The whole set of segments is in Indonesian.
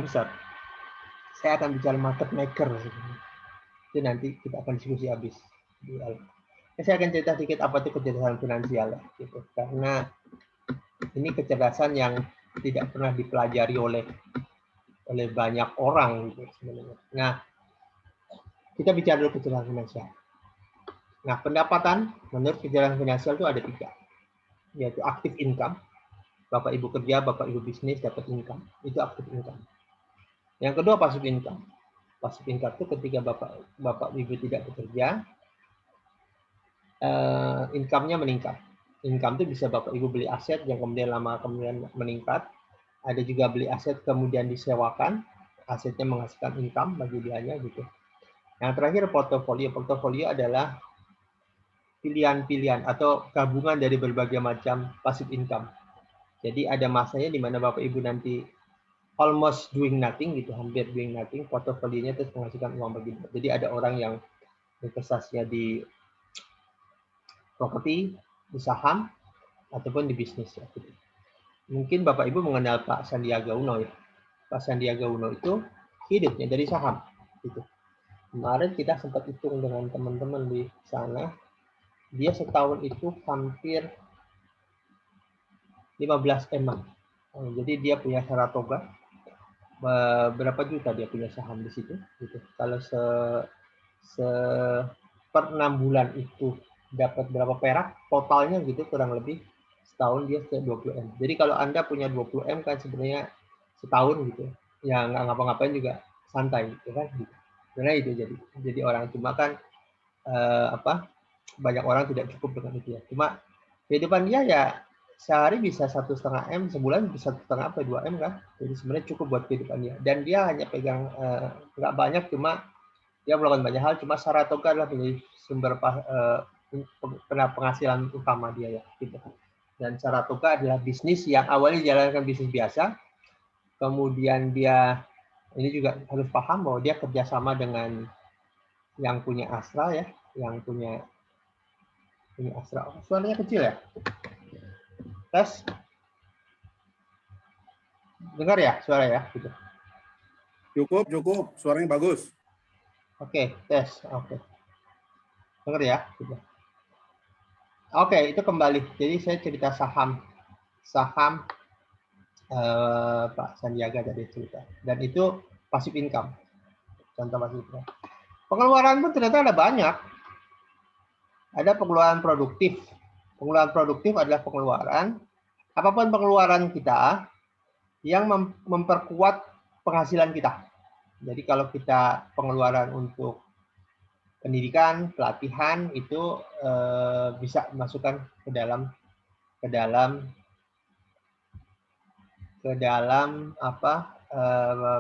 besar. Saya akan bicara market maker. Itu nanti kita akan diskusi habis. Saya akan cerita sedikit apa itu kecerdasan finansial, gitu. Karena ini kecerdasan yang tidak pernah dipelajari oleh banyak orang, gitu sebenarnya. Nah, kita bicara dulu kecerdasan finansial. Nah, pendapatan menurut kecerdasan finansial itu ada 3, yaitu active income. Bapak Ibu kerja, Bapak Ibu bisnis dapat income, itu active income. Yang kedua passive income. Passive income itu ketika Bapak Ibu tidak bekerja, income-nya meningkat. Income itu bisa Bapak Ibu beli aset yang kemudian lama kemudian meningkat. Ada juga beli aset kemudian disewakan, asetnya menghasilkan income bagi dianya gitu. Yang terakhir portofolio. Portofolio adalah pilihan-pilihan atau gabungan dari berbagai macam passive income. Jadi ada masanya di mana Bapak Ibu nanti almost doing nothing gitu, hampir doing nothing, portofolionya terus menghasilkan uang bagi dia. Jadi ada orang yang investasinya di properti, di saham, ataupun di bisnis. Ya. Mungkin Bapak Ibu mengenal Pak Sandiaga Uno ya. Pak Sandiaga Uno itu hidupnya dari saham. Gitu. Kemarin kita sempat hitung dengan teman-teman di sana, dia setahun itu hampir 15 M. Jadi dia punya Saratoga, berapa juta dia punya saham di situ. Gitu. Kalau per 6 bulan itu dapat berapa perak, totalnya gitu kurang lebih setahun dia 20 M. Jadi kalau Anda punya 20 M kan sebenarnya setahun gitu, ya nggak ngapa-ngapain juga santai, gitu kan? Karena itu jadi orang cuma kan banyak orang tidak cukup dengan itu ya. Cuma kehidupan dia ya sehari bisa 1,5 M, sebulan bisa 1,5 sampai 2 M kan. Jadi sebenarnya cukup buat kehidupan dia. Dan dia hanya pegang nggak banyak, cuma dia melakukan banyak hal. Cuma Saratoga adalah menjadi sumber penghasilan utama dia ya. Gitu. Dan Saratoga adalah bisnis yang awalnya dijalankan bisnis biasa, kemudian dia ini juga harus paham bahwa dia kerjasama dengan yang punya Astra ya, yang punya Astra. Suaranya kecil ya? Tes? Dengar ya suara ya? Gitu. Cukup. Suaranya bagus. Oke, tes. Oke. Dengar ya? Gitu. Oke, itu kembali. Jadi saya cerita saham Pak Sandiaga tadi cerita. Dan itu passive income. Contoh passive income. Pengeluaran pun ternyata ada banyak. Ada pengeluaran produktif. Pengeluaran produktif adalah pengeluaran, apapun pengeluaran kita yang memperkuat penghasilan kita. Jadi kalau kita pengeluaran untuk pendidikan, pelatihan itu bisa dimasukkan ke dalam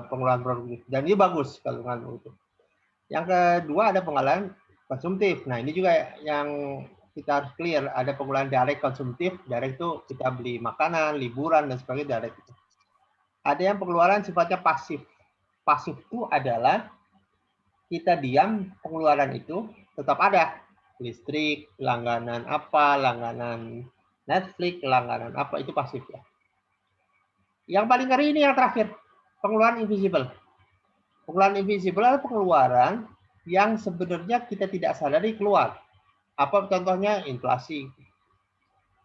pengeluaran produktif. Dan ini bagus kalau itu. Yang kedua ada pengeluaran konsumtif. Nah ini juga yang kita harus clear. Ada pengeluaran direct konsumtif. Direct itu kita beli makanan, liburan dan sebagainya direct. Ada yang pengeluaran sifatnya pasif. Pasif itu adalah kita diam, pengeluaran itu tetap ada. Listrik, langganan apa, langganan Netflix, langganan apa, itu pasif ya. Yang paling ngeri ini yang terakhir, pengeluaran invisible. Pengeluaran invisible adalah pengeluaran yang sebenarnya kita tidak sadari keluar. Apa contohnya? Inflasi.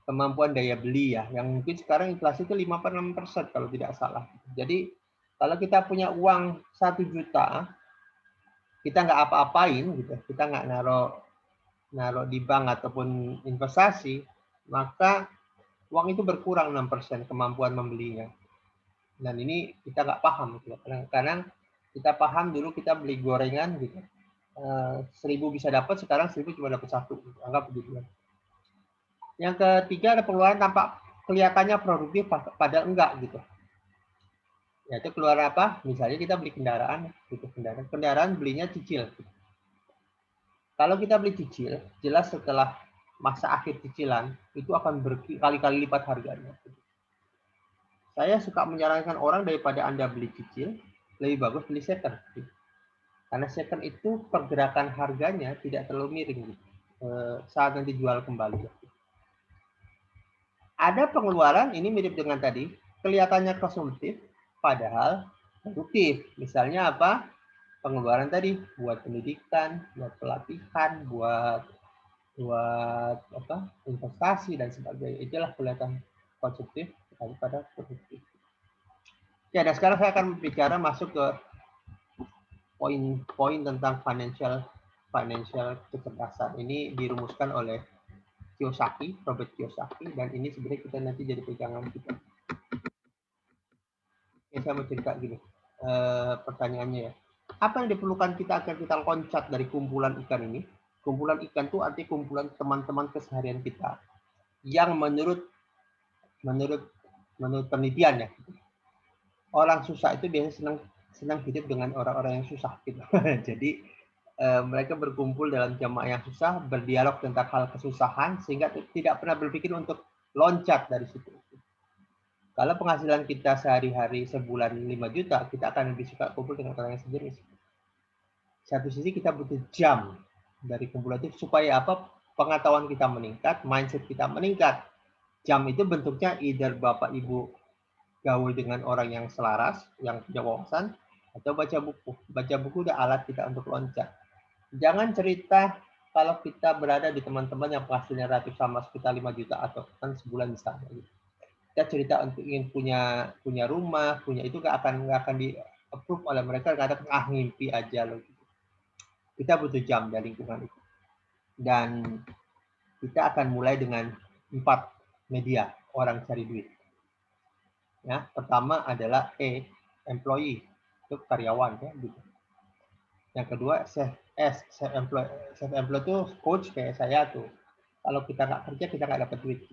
Kemampuan daya beli ya, yang mungkin sekarang inflasi itu 5-6% kalau tidak salah. Jadi kalau kita punya uang 1 juta, kita nggak apa-apain gitu, kita nggak naruh di bank ataupun investasi, maka uang itu berkurang 6% kemampuan membelinya. Dan ini kita nggak paham gitu. Kadang-kadang kita paham dulu kita beli gorengan gitu, 1.000 bisa dapat, sekarang 1.000 cuma dapat 1, anggap begitu. Yang ketiga ada pengeluaran tampak kelihatannya produktif padahal enggak gitu. Yaitu keluaran apa? Misalnya kita beli kendaraan, gitu, kendaraan belinya cicil. Gitu. Kalau kita beli cicil, jelas setelah masa akhir cicilan itu akan berkali-kali lipat harganya. Saya suka menyarankan orang daripada Anda beli cicil, lebih bagus beli second. Gitu. Karena second itu pergerakan harganya tidak terlalu miring gitu, saat nanti jual kembali. Gitu. Ada pengeluaran, ini mirip dengan tadi, kelihatannya konsumtif, padahal produktif. Misalnya apa? Pengeluaran tadi buat pendidikan, buat pelatihan, buat apa? Investasi dan sebagainya. Itulah kelihatan konsumtif daripada produktif. Ya, dan sekarang saya akan bicara masuk ke poin-poin tentang financial kecerdasan. Ini dirumuskan oleh Robert Kiyosaki, dan ini sebenarnya kita nanti jadi pegangan kita. Oke, saya mau cerita gini, pertanyaannya ya. Apa yang diperlukan kita agar kita loncat dari kumpulan ikan ini? Kumpulan ikan itu arti kumpulan teman-teman keseharian kita yang menurut penelitian ya, orang susah itu biasanya senang hidup dengan orang-orang yang susah gitu. Jadi mereka berkumpul dalam jamaah yang susah, berdialog tentang hal kesusahan, sehingga tidak pernah berpikir untuk loncat dari situ. Kalau penghasilan kita sehari-hari sebulan 5 juta, kita akan lebih suka kumpul dengan orang yang sejenis. Satu sisi kita butuh jam dari kumulatif supaya apa? Pengetahuan kita meningkat, mindset kita meningkat. Jam itu bentuknya either Bapak Ibu gaul dengan orang yang selaras, yang punya wawasan, atau baca buku. Baca buku udah alat kita untuk loncat. Jangan cerita kalau kita berada di teman-teman yang penghasilannya ratus sama sekitar 5 juta atau kan sebulan misalnya. Kita cerita untuk ingin punya rumah, punya itu nggak akan di approve oleh mereka, kadang ngimpi aja loh. Kita butuh jam dari lingkungan itu. Dan kita akan mulai dengan 4 media orang cari duit. Ya, pertama adalah employee, itu karyawan ya gitu. Yang kedua self employed itu coach kayak saya tuh. Kalau kita nggak kerja kita nggak dapat duit.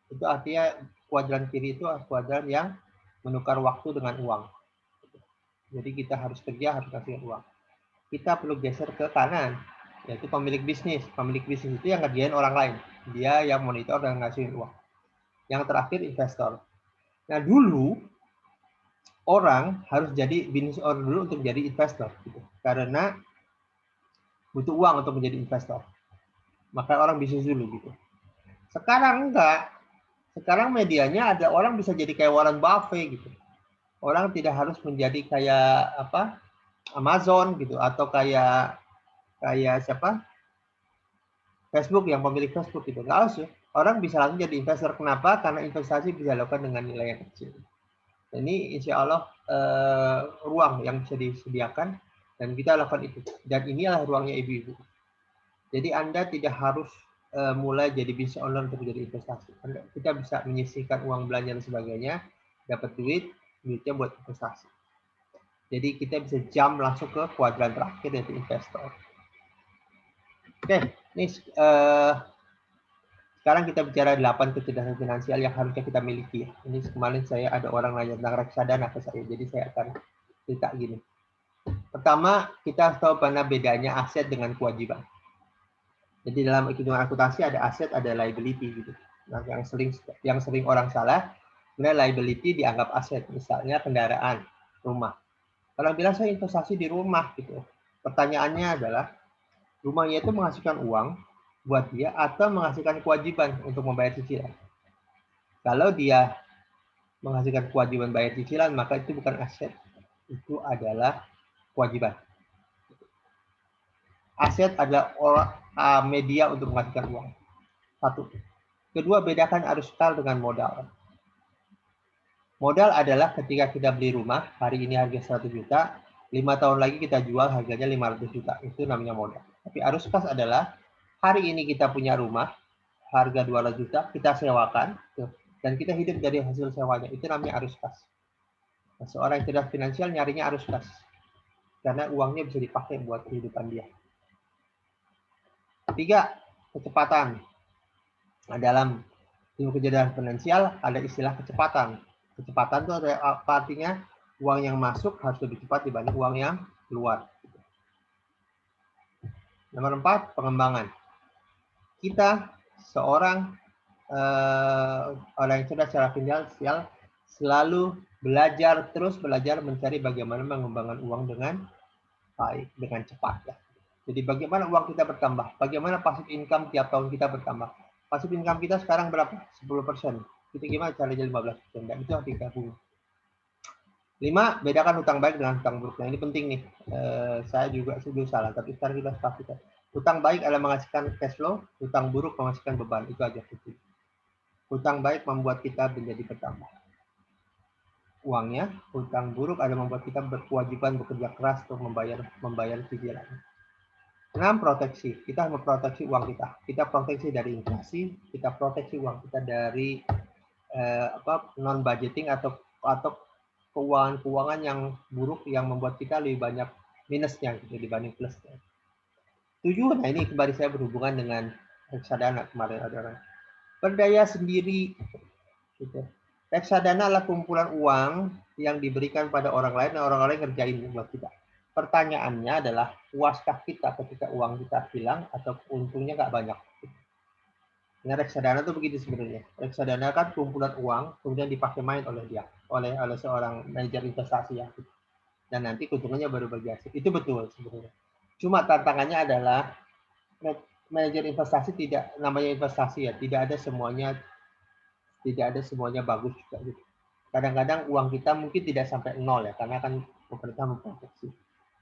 Itu artinya kuadran kiri itu kuadran yang menukar waktu dengan uang. Jadi kita harus kerja, harus kasih uang. Kita perlu geser ke kanan, yaitu pemilik bisnis. Pemilik bisnis itu yang ngerjain orang lain. Dia yang monitor dan ngasihin uang. Yang terakhir investor. Nah dulu orang harus jadi business owner dulu untuk jadi investor, gitu. Karena butuh uang untuk menjadi investor. Maka orang bisnis dulu gitu. Sekarang enggak. Sekarang medianya ada orang bisa jadi kayak Warren Buffett gitu. Orang tidak harus menjadi kayak apa? Amazon gitu atau kayak siapa? Facebook yang pemilik Facebook gitu. Enggak harus ya. Orang bisa langsung jadi investor. Kenapa? Karena investasi bisa dilakukan dengan nilai yang kecil. Ini insya Allah ruang yang bisa disediakan dan kita lakukan itu. Dan inilah ruangnya ibu-ibu. Jadi Anda tidak harus mulai jadi business owner untuk jadi investasi. Kita bisa menyisihkan uang belanja dan sebagainya, dapat duitnya buat investasi. Jadi kita bisa jump langsung ke kuadran terakhir yaitu investor. Oke, ini sekarang kita bicara 8 kecerdasan finansial yang harusnya kita miliki. Ini kemarin saya ada orang nanya tentang reksadana ke saya, jadi saya akan cerita gini. Pertama, kita harus tahu mana bedanya aset dengan kewajiban. Jadi dalam hitungan akuntansi ada aset, ada liability gitu. Nah, yang sering orang salah, sebenarnya liability dianggap aset, misalnya kendaraan, rumah. Kalau bilang saya investasi di rumah gitu. Pertanyaannya adalah rumahnya itu menghasilkan uang buat dia atau menghasilkan kewajiban untuk membayar cicilan. Kalau dia menghasilkan kewajiban bayar cicilan, maka itu bukan aset, itu adalah kewajiban. Aset adalah media untuk menghasilkan uang. Satu. Kedua, bedakan arus vital dengan modal. Modal adalah ketika kita beli rumah, hari ini harga 100 juta, 5 tahun lagi kita jual harganya 500 juta. Itu namanya modal. Tapi arus kas adalah hari ini kita punya rumah, harga 200 juta, kita sewakan, dan kita hidup dari hasil sewanya. Itu namanya arus kas. Nah, seorang yang cerdas finansial nyarinya arus kas. Karena uangnya bisa dipakai buat kehidupan dia. Ketiga, kecepatan. Nah, dalam ilmu kecerdasan finansial ada istilah kecepatan. Kecepatan itu apa artinya? Uang yang masuk harus lebih cepat dibanding uang yang keluar. Nomor 4, pengembangan. Kita seorang orang yang cerdas secara finansial selalu terus belajar mencari bagaimana mengembangkan uang dengan baik, dengan cepat ya. Jadi bagaimana uang kita bertambah? Bagaimana passive income tiap tahun kita bertambah? Passive income kita sekarang berapa? 10%. Kita gimana caranya 15%? Dan itu harus digabung. 5, bedakan hutang baik dengan hutang buruk. Nah, ini penting nih. Saya juga dulu salah, tapi sekarang kita pastikan. Hutang baik adalah menghasilkan cash flow, hutang buruk menghasilkan beban. Itu aja. Hutang baik membuat kita menjadi bertambah uangnya, hutang buruk adalah membuat kita berkewajiban bekerja keras untuk membayar cicilan. 6, proteksi. Kita harus memproteksi uang kita. Kita proteksi dari inflasi, kita proteksi uang kita dari non budgeting atau keuangan yang buruk yang membuat kita lebih banyak minusnya gitu dibanding plusnya. 7, nah ini kembali saya berhubungan dengan reksadana kemarin ada orang berdaya sendiri gitu. Reksadana adalah kumpulan uang yang diberikan pada orang lain dan orang lain ngerjain buat kita. Pertanyaannya adalah puaskah kita ketika uang kita hilang atau untungnya nggak banyak. Nah, reksadana itu begitu sebenarnya. Reksadana kan kumpulan uang kemudian dipakai main oleh dia, oleh seorang manajer investasi ya. Dan nanti keuntungannya baru bagi hasil. Itu betul sebenarnya. Cuma tantangannya adalah manajer investasi tidak namanya investasi ya, tidak ada semuanya bagus juga gitu. Kadang-kadang uang kita mungkin tidak sampai 0 ya, karena kan pemerintah memproteksi.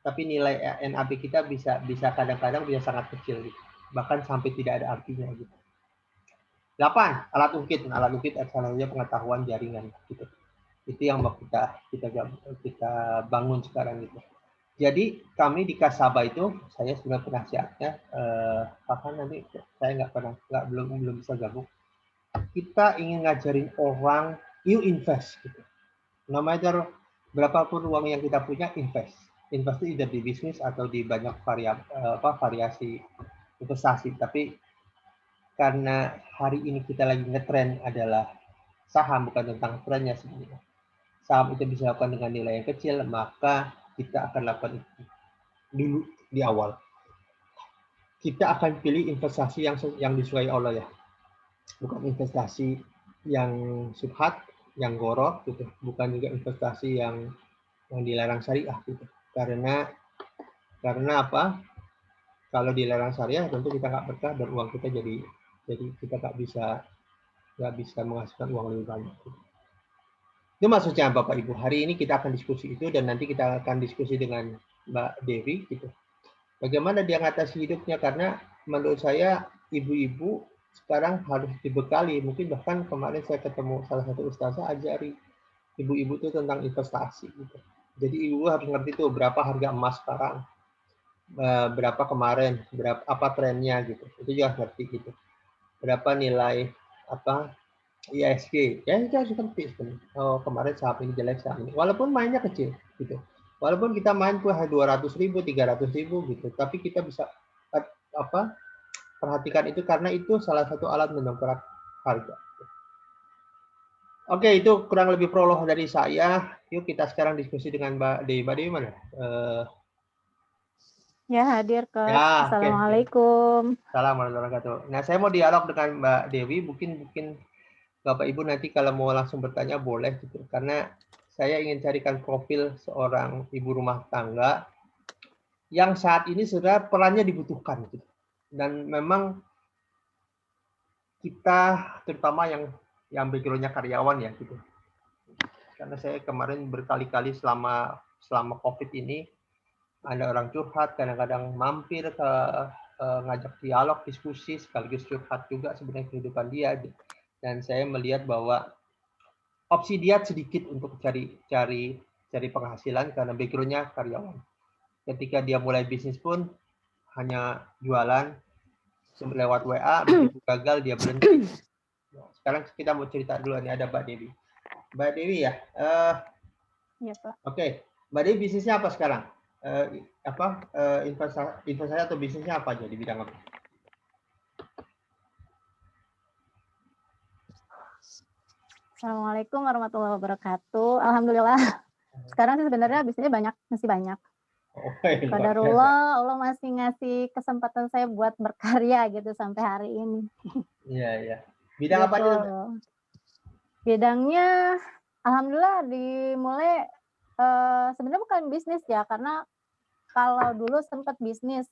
Tapi nilai NAB kita bisa kadang-kadang bisa sangat kecil gitu. Bahkan sampai tidak ada artinya gitu. 8, alat ukit. Alat ukit adalah pengetahuan jaringan gitu. Itu yang mau kita bangun sekarang gitu. Jadi kami di Kasaba itu, saya sebagai penasihatnya, bahkan nanti saya belum bisa gabung. Kita ingin ngajarin orang, you invest gitu. No matter berapapun uang yang kita punya, invest. Invest itu di bisnis atau di banyak variasi investasi. Tapi karena hari ini kita lagi ngetrend adalah saham, bukan tentang trennya sebenarnya. Saham itu bisa dilakukan dengan nilai yang kecil, maka kita akan lakukan itu dulu di awal. Kita akan pilih investasi yang disukai Allah ya, bukan investasi yang subhat, yang gorok gitu, bukan juga investasi yang dilarang syariah gitu. Karena apa? Kalau dilarang syariah tentu kita nggak berkah dan uang kita jadi kita nggak bisa menghasilkan uang lebih banyak. Itu maksudnya Bapak Ibu. Hari ini kita akan diskusi itu dan nanti kita akan diskusi dengan Mbak Dewi gitu. Bagaimana dia mengatasi hidupnya, karena menurut saya ibu-ibu sekarang harus dibekali. Mungkin bahkan kemarin saya ketemu salah satu ustazah ajari ibu-ibu itu tentang investasi gitu. Jadi ibu harus ngerti tuh berapa harga emas sekarang, berapa kemarin, apa trennya gitu. Itu juga ngerti gitu. Berapa nilai ISG, ya itu harus ngerti sebenarnya. Oh kemarin saham ini jelek, saham ini. Walaupun mainnya kecil gitu. Walaupun kita main tuh 200.000, 300.000 gitu, tapi kita bisa perhatikan itu karena itu salah satu alat mendongkrak harga. Oke, itu kurang lebih prolog dari saya. Yuk kita sekarang diskusi dengan Mbak Dewi. Mbak Dewi mana? Ya, hadir, Coach. Ya, Assalamualaikum. Assalamualaikum warahmatullahi wabarakatuh. Nah, saya mau dialog dengan Mbak Dewi. Mungkin Bapak Ibu nanti kalau mau langsung bertanya boleh gitu. Karena saya ingin carikan profil seorang ibu rumah tangga yang saat ini sudah perannya dibutuhkan gitu. Dan memang kita terutama yang background-nya karyawan ya gitu. Karena saya kemarin berkali-kali selama COVID ini ada orang curhat, kadang-kadang mampir ke ngajak dialog, diskusi, sekaligus curhat juga sebenarnya kehidupan dia. Dan saya melihat bahwa opsi dia sedikit untuk cari penghasilan karena background-nya karyawan. Ketika dia mulai bisnis pun hanya jualan lewat WA, begitu gagal dia berhenti. Sekarang kita mau cerita dulu, nih ada Mbak Dewi. Mbak Dewi ya? Ya, Pak. Oke. Mbak Dewi bisnisnya apa sekarang? Investasi atau bisnisnya apa aja di bidang apa? Assalamualaikum warahmatullahi wabarakatuh. Alhamdulillah. Sekarang sih sebenarnya bisnisnya masih banyak. Qadarullah, Allah masih ngasih kesempatan saya buat berkarya gitu sampai hari ini. Iya, iya. Bidang apa aja? Bidangnya alhamdulillah dimulai sebenarnya bukan bisnis ya, karena kalau dulu sempat bisnis.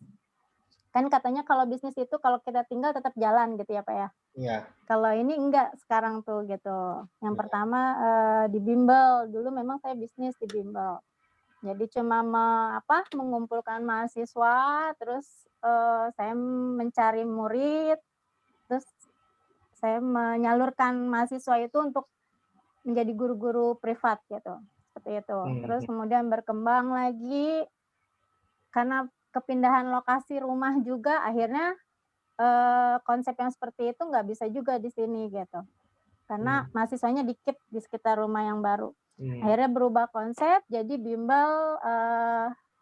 Kan katanya kalau bisnis itu kalau kita tinggal tetap jalan gitu ya, Pak ya. Iya. Kalau ini enggak sekarang tuh gitu. Yang Iya. pertama, di bimbel, dulu memang saya bisnis di bimbel. Jadi cuma mengumpulkan mahasiswa, terus, saya mencari murid, terus saya menyalurkan mahasiswa itu untuk menjadi guru-guru privat gitu, seperti itu. Terus Mhm. kemudian berkembang lagi, karena kepindahan lokasi rumah juga akhirnya, konsep yang seperti itu nggak bisa juga di sini gitu. Karena Mmm. mahasiswanya dikit di sekitar rumah yang baru. Mmm. Akhirnya berubah konsep jadi bimbel,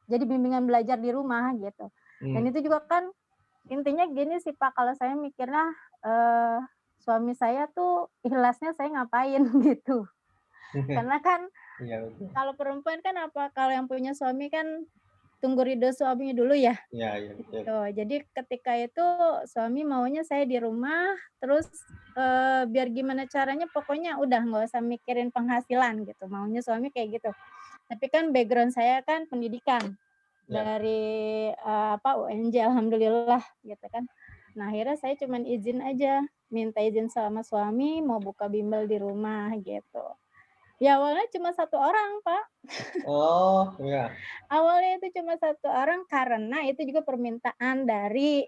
jadi bimbingan belajar di rumah gitu. Dan Mmm. itu juga kan intinya gini sih Pak, kalau saya mikirnya, eee, suami saya tuh ikhlasnya saya ngapain gitu. Karena kan Iya, betul. kalau perempuan kan kalau yang punya suami kan tunggu ridho suami dulu ya. Iya iya, betul. Gitu. Jadi ketika itu suami maunya saya di rumah, terus, biar gimana caranya pokoknya udah nggak usah mikirin penghasilan gitu, maunya suami kayak gitu. Tapi kan background saya kan pendidikan, Iya. dari, UNJ alhamdulillah gitu kan. Nah akhirnya saya cuman izin aja, minta izin sama suami mau buka bimbel di rumah gitu. Ya awalnya cuma satu orang Pak. Oh, iya. Awalnya itu cuma satu orang karena itu juga permintaan dari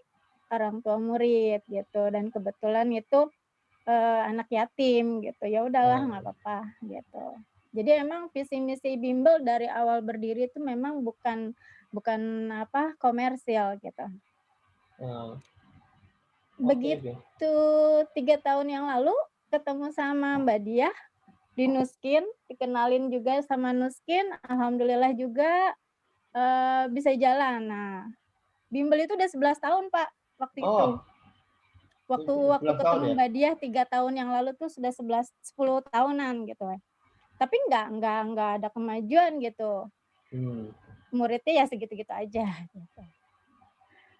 orang tua murid gitu dan kebetulan itu, anak yatim gitu, ya udahlah nggak Nah, apa-apa gitu. Jadi emang visi misi bimbel dari awal berdiri itu memang bukan bukan komersil gitu. oh, oke oke. Begitu 3 tahun yang lalu ketemu sama Mbak Diah di Nuskin, dikenalin juga sama Nuskin, alhamdulillah juga, bisa jalan. Nah, bimbel itu udah 11 tahun, Pak, waktu itu. Oh, Waktu 11 tahun ketemu ya? Mbak Diah 3 tahun yang lalu tuh sudah 10 tahunan gitu ya. Tapi nggak ada kemajuan gitu, Mmm. muridnya ya segitu-gitu aja gitu.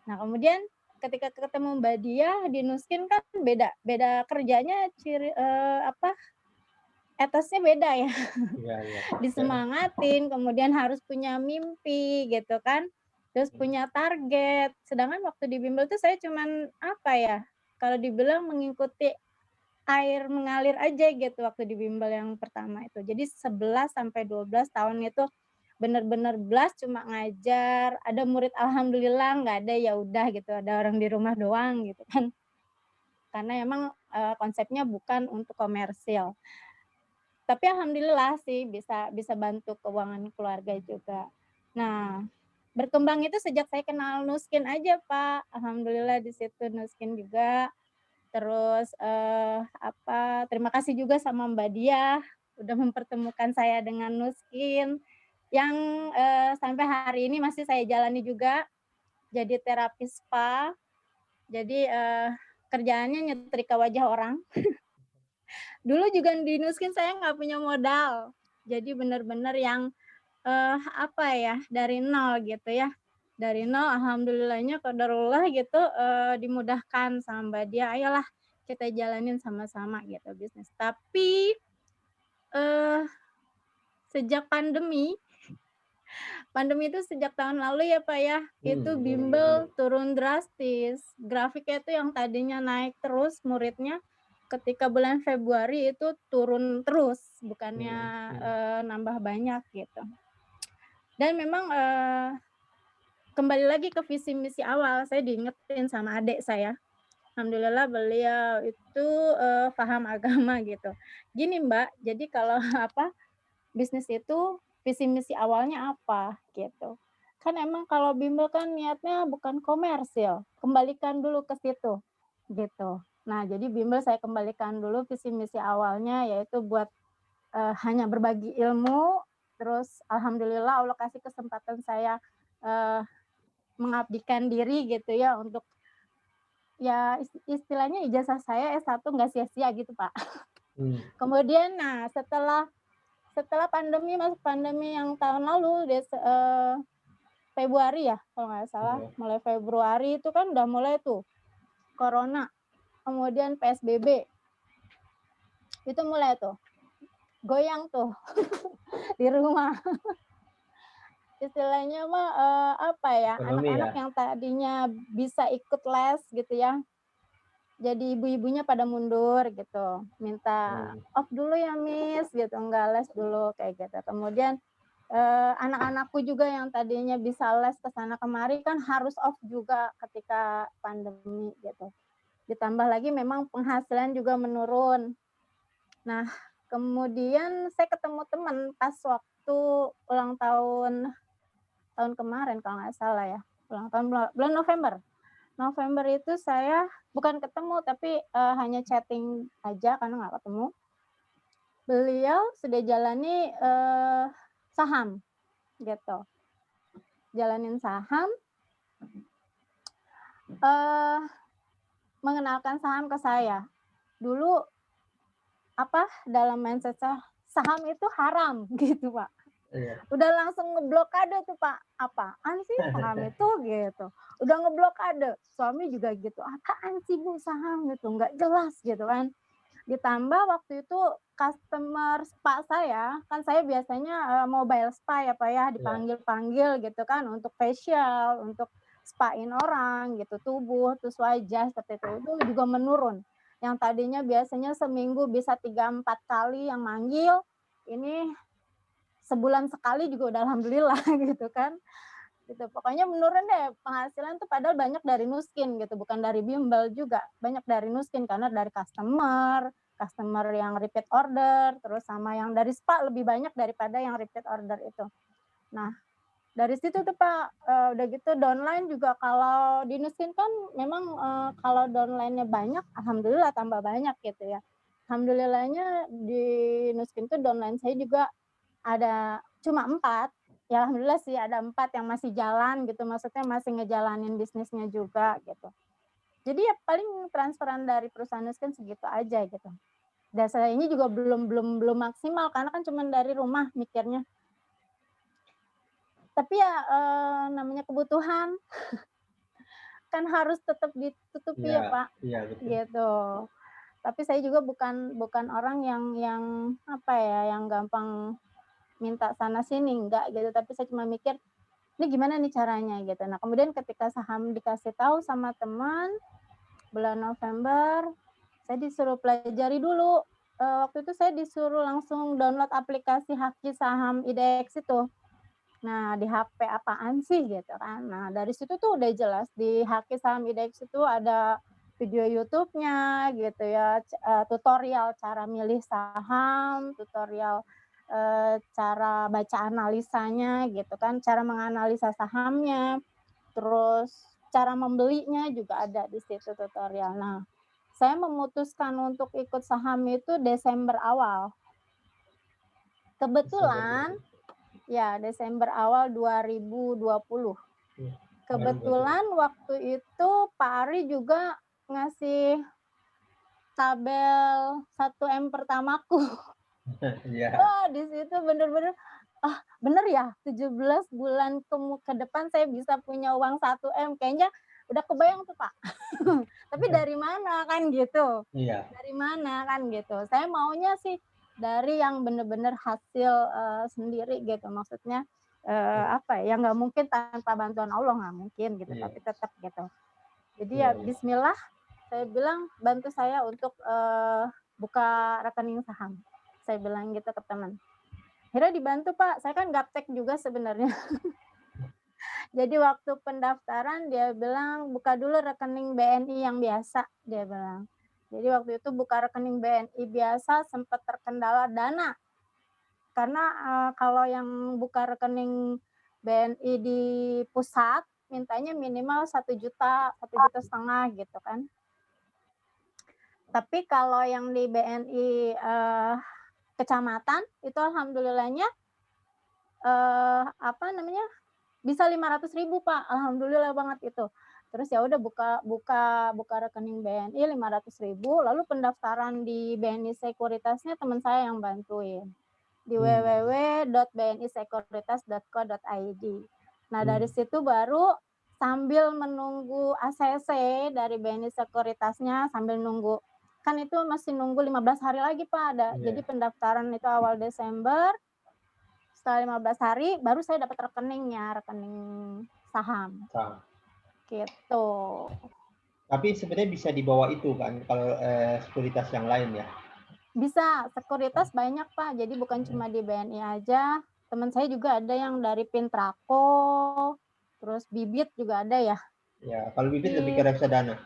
Nah kemudian ketika ketemu Mbak Diah di Nuskin kan beda beda kerjanya etasnya beda ya. Iya iya. Iya. Disemangatin, kemudian harus punya mimpi gitu kan, terus Mmm. punya target. Sedangkan waktu di bimbel tuh saya cuman kalau dibilang mengikuti air mengalir aja gitu waktu di bimbel yang pertama itu. Jadi 11 sampai 12 tahun itu bener-bener blas cuma ngajar, ada murid alhamdulillah, nggak ada ya udah gitu, ada orang di rumah doang gitu kan. Karena emang, konsepnya bukan untuk komersil. Tapi alhamdulillah sih bisa bisa bantu keuangan keluarga juga. Nah, berkembang itu sejak saya kenal Nuskin aja, Pak. Alhamdulillah di situ Nuskin juga. Terus, terima kasih juga sama Mbak Diah udah mempertemukan saya dengan Nuskin yang, sampai hari ini masih saya jalani juga jadi terapis spa. Jadi, kerjaannya nyetrika wajah orang. Dulu juga di Nuskin saya nggak punya modal. Jadi bener-bener yang, dari nol gitu ya. Dari nol alhamdulillahnya qadarullah gitu, dimudahkan sama Mbak Dia, "Ayolah kita jalanin sama-sama," gitu bisnis. Tapi, eee, sejak pandemi itu sejak tahun lalu ya, Pak, ya, itu Iya iya, bener. bimbel turun drastis. Grafiknya itu yang tadinya naik terus muridnya, ketika bulan Februari itu turun terus, bukannya, Mhm mhm. nambah banyak gitu. Dan memang, kembali lagi ke visi misi awal, saya diingetin sama adik saya. Alhamdulillah beliau itu, paham agama gitu. Gini Mbak, jadi kalau bisnis itu visi misi awalnya apa gitu. Kan emang kalau bimbel kan niatnya bukan komersil, kembalikan dulu ke situ, gitu. Nah jadi bimbel saya kembalikan dulu visi misi awalnya yaitu buat, hanya berbagi ilmu, terus alhamdulillah Allah kasih kesempatan saya, eee, mengabdikan diri gitu ya untuk ya istilahnya ijazah saya S1 nggak sia-sia gitu, Pak. Mmm. Kemudian nah setelah setelah masuk pandemi yang tahun lalu Februari ya kalau nggak salah, Iya. mulai Februari itu kan udah mulai tuh corona, kemudian PSBB, itu mulai tuh, goyang tuh di rumah. Istilahnya mah, Ekonomi anak-anak ya? yang tadinya bisa ikut les gitu ya, jadi ibu-ibunya pada mundur gitu, minta off dulu ya Miss gitu, enggak les dulu kayak gitu. Kemudian anak-anakku juga yang tadinya bisa les ke sana kemari kan harus off juga ketika pandemi gitu. Ditambah lagi memang penghasilan juga menurun. Nah, kemudian saya ketemu teman pas waktu ulang tahun kemarin kalau nggak salah ya, ulang tahun bulan November. November itu saya bukan ketemu tapi, hanya chatting aja karena nggak ketemu. Beliau sudah jalani, saham gitu, jalanin saham, eee, mengenalkan saham ke saya. Dulu dalam mindset saya, saham itu haram gitu, Pak. Iya. Udah langsung ngeblokade tuh, Pak. "Apaan sih saham itu?" Gitu. Udah ngeblokade. Suami juga gitu, "Apaan sih Bu saham?" Gitu, "Nggak jelas," gitu kan. Ditambah waktu itu customer spa saya, kan saya biasanya, mobile spa ya, Pak, ya, Iya. dipanggil-panggil gitu kan untuk facial, untuk spa-in orang gitu, tubuh, terus wajah seperti itu juga menurun. Yang tadinya biasanya seminggu bisa 3, 4 kali yang manggil, ini sebulan sekali juga udah alhamdulillah gitu kan. Gitu, pokoknya menurun deh penghasilan tuh padahal banyak dari Nuskin gitu, bukan dari bimbel juga, banyak dari Nuskin karena dari customer yang repeat order, terus sama yang dari spa lebih banyak daripada yang repeat order itu. Nah, dari situ tuh Pak, udah gitu downline juga kalau di Nuskin kan memang, kalau downline-nya banyak, alhamdulillah tambah banyak gitu ya. Alhamdulillahnya di Nuskin tuh downline saya juga ada cuma 4, ya alhamdulillah sih ada 4 yang masih jalan gitu, maksudnya masih ngejalanin bisnisnya juga gitu. Jadi ya paling transferan dari perusahaan Nuskin segitu aja gitu. Dan saya ini juga belum maksimal karena kan cuman dari rumah mikirnya. Tapi ya, namanya kebutuhan kan harus tetap ditutupi Iya, ya, Pak, iya betul. gitu. Tapi saya juga bukan orang yang apa ya, yang gampang minta sana sini, enggak gitu, tapi saya cuma mikir, "Ini gimana nih caranya?" Gitu. Nah, kemudian ketika saham dikasih tahu sama teman, bulan November, saya disuruh pelajari dulu. Waktu itu saya disuruh langsung download aplikasi Haki Saham IDX itu. Nah, di HP apaan sih gitu kan. Nah, dari situ tuh udah jelas di Haki Saham IDX itu ada video YouTube-nya gitu ya, tutorial cara milih saham, tutorial, cara baca analisanya gitu kan, cara menganalisa sahamnya, terus cara membelinya juga ada di situ tutorial. Nah, saya memutuskan untuk ikut saham itu Desember awal. Desember Kebetulan 2020. ya, Desember awal 2020. Iya, baru baru. Kebetulan waktu itu Pak Ari juga ngasih tabel 1M pertamaku. Iya. Wah, di situ bener-bener, bener ya 17 bulan ke depan saya bisa punya uang 1M, kayaknya udah kebayang tuh, Pak. Tapi dari mana kan gitu, Iya. dari mana kan gitu. Saya maunya sih dari yang bener-bener hasil, sendiri gitu, maksudnya, Iya. apa ya, nggak mungkin tanpa bantuan Allah, nggak mungkin gitu, Iya. tapi tetap gitu. Jadi Iya, ya iya. bismillah, saya bilang, "Bantu saya untuk, buka rekening saham." Saya bilang gitu ke teman. Akhirnya dibantu, Pak, saya kan gaptek juga sebenarnya. Jadi waktu pendaftaran dia bilang, "Buka dulu rekening BNI yang biasa," dia bilang. Jadi waktu itu buka rekening BNI biasa sempat terkendala dana, karena, kalau yang buka rekening BNI di pusat, mintanya minimal 1 juta, 1,5 juta gitu kan. Tapi kalau yang di BNI, kecamatan, itu alhamdulillahnya, apa namanya, bisa 500.000 Pak, alhamdulillah banget itu. Terus ya udah buka rekening BNI 500.000, lalu pendaftaran di BNI Sekuritasnya teman saya yang bantuin, di www.bnisekuritas.co.id. Nah, dari situ baru sambil menunggu ACC dari BNI Sekuritasnya, sambil nunggu kan itu masih nunggu 15 hari lagi Pak, jadi Iya. pendaftaran itu awal Desember, setelah 15 hari baru saya dapat rekening saham, Sama. gitu. Tapi sebenarnya bisa di bawah itu kan kalau sekuritas yang lain ya. Bisa, sekuritas banyak Pak. Jadi bukan cuma di BNI aja. Teman saya juga ada yang dari Pintrako, terus Bibit juga ada ya. Ya, kalau Bibit lebih ke reksadana.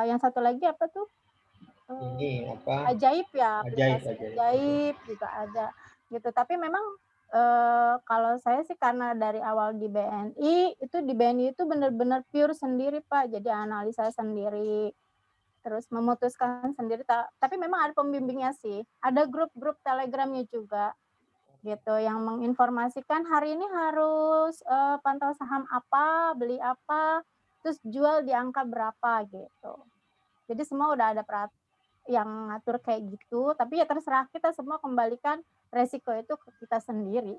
Yang satu lagi apa tuh? Ini apa? Ajaib ya, Ajaib, aplikasi ajaib. Ajaib juga ada gitu. Tapi memang kalau saya sih karena dari awal di BNI itu benar-benar pure sendiri Pak. Jadi analisa sendiri, terus memutuskan sendiri. Tapi memang ada pembimbingnya sih. Ada grup-grup Telegramnya juga gitu yang menginformasikan hari ini harus pantau saham apa, beli apa, terus jual di angka berapa gitu. Jadi semua udah ada yang ngatur kayak gitu, tapi ya terserah kita semua kembalikan resiko itu ke kita sendiri.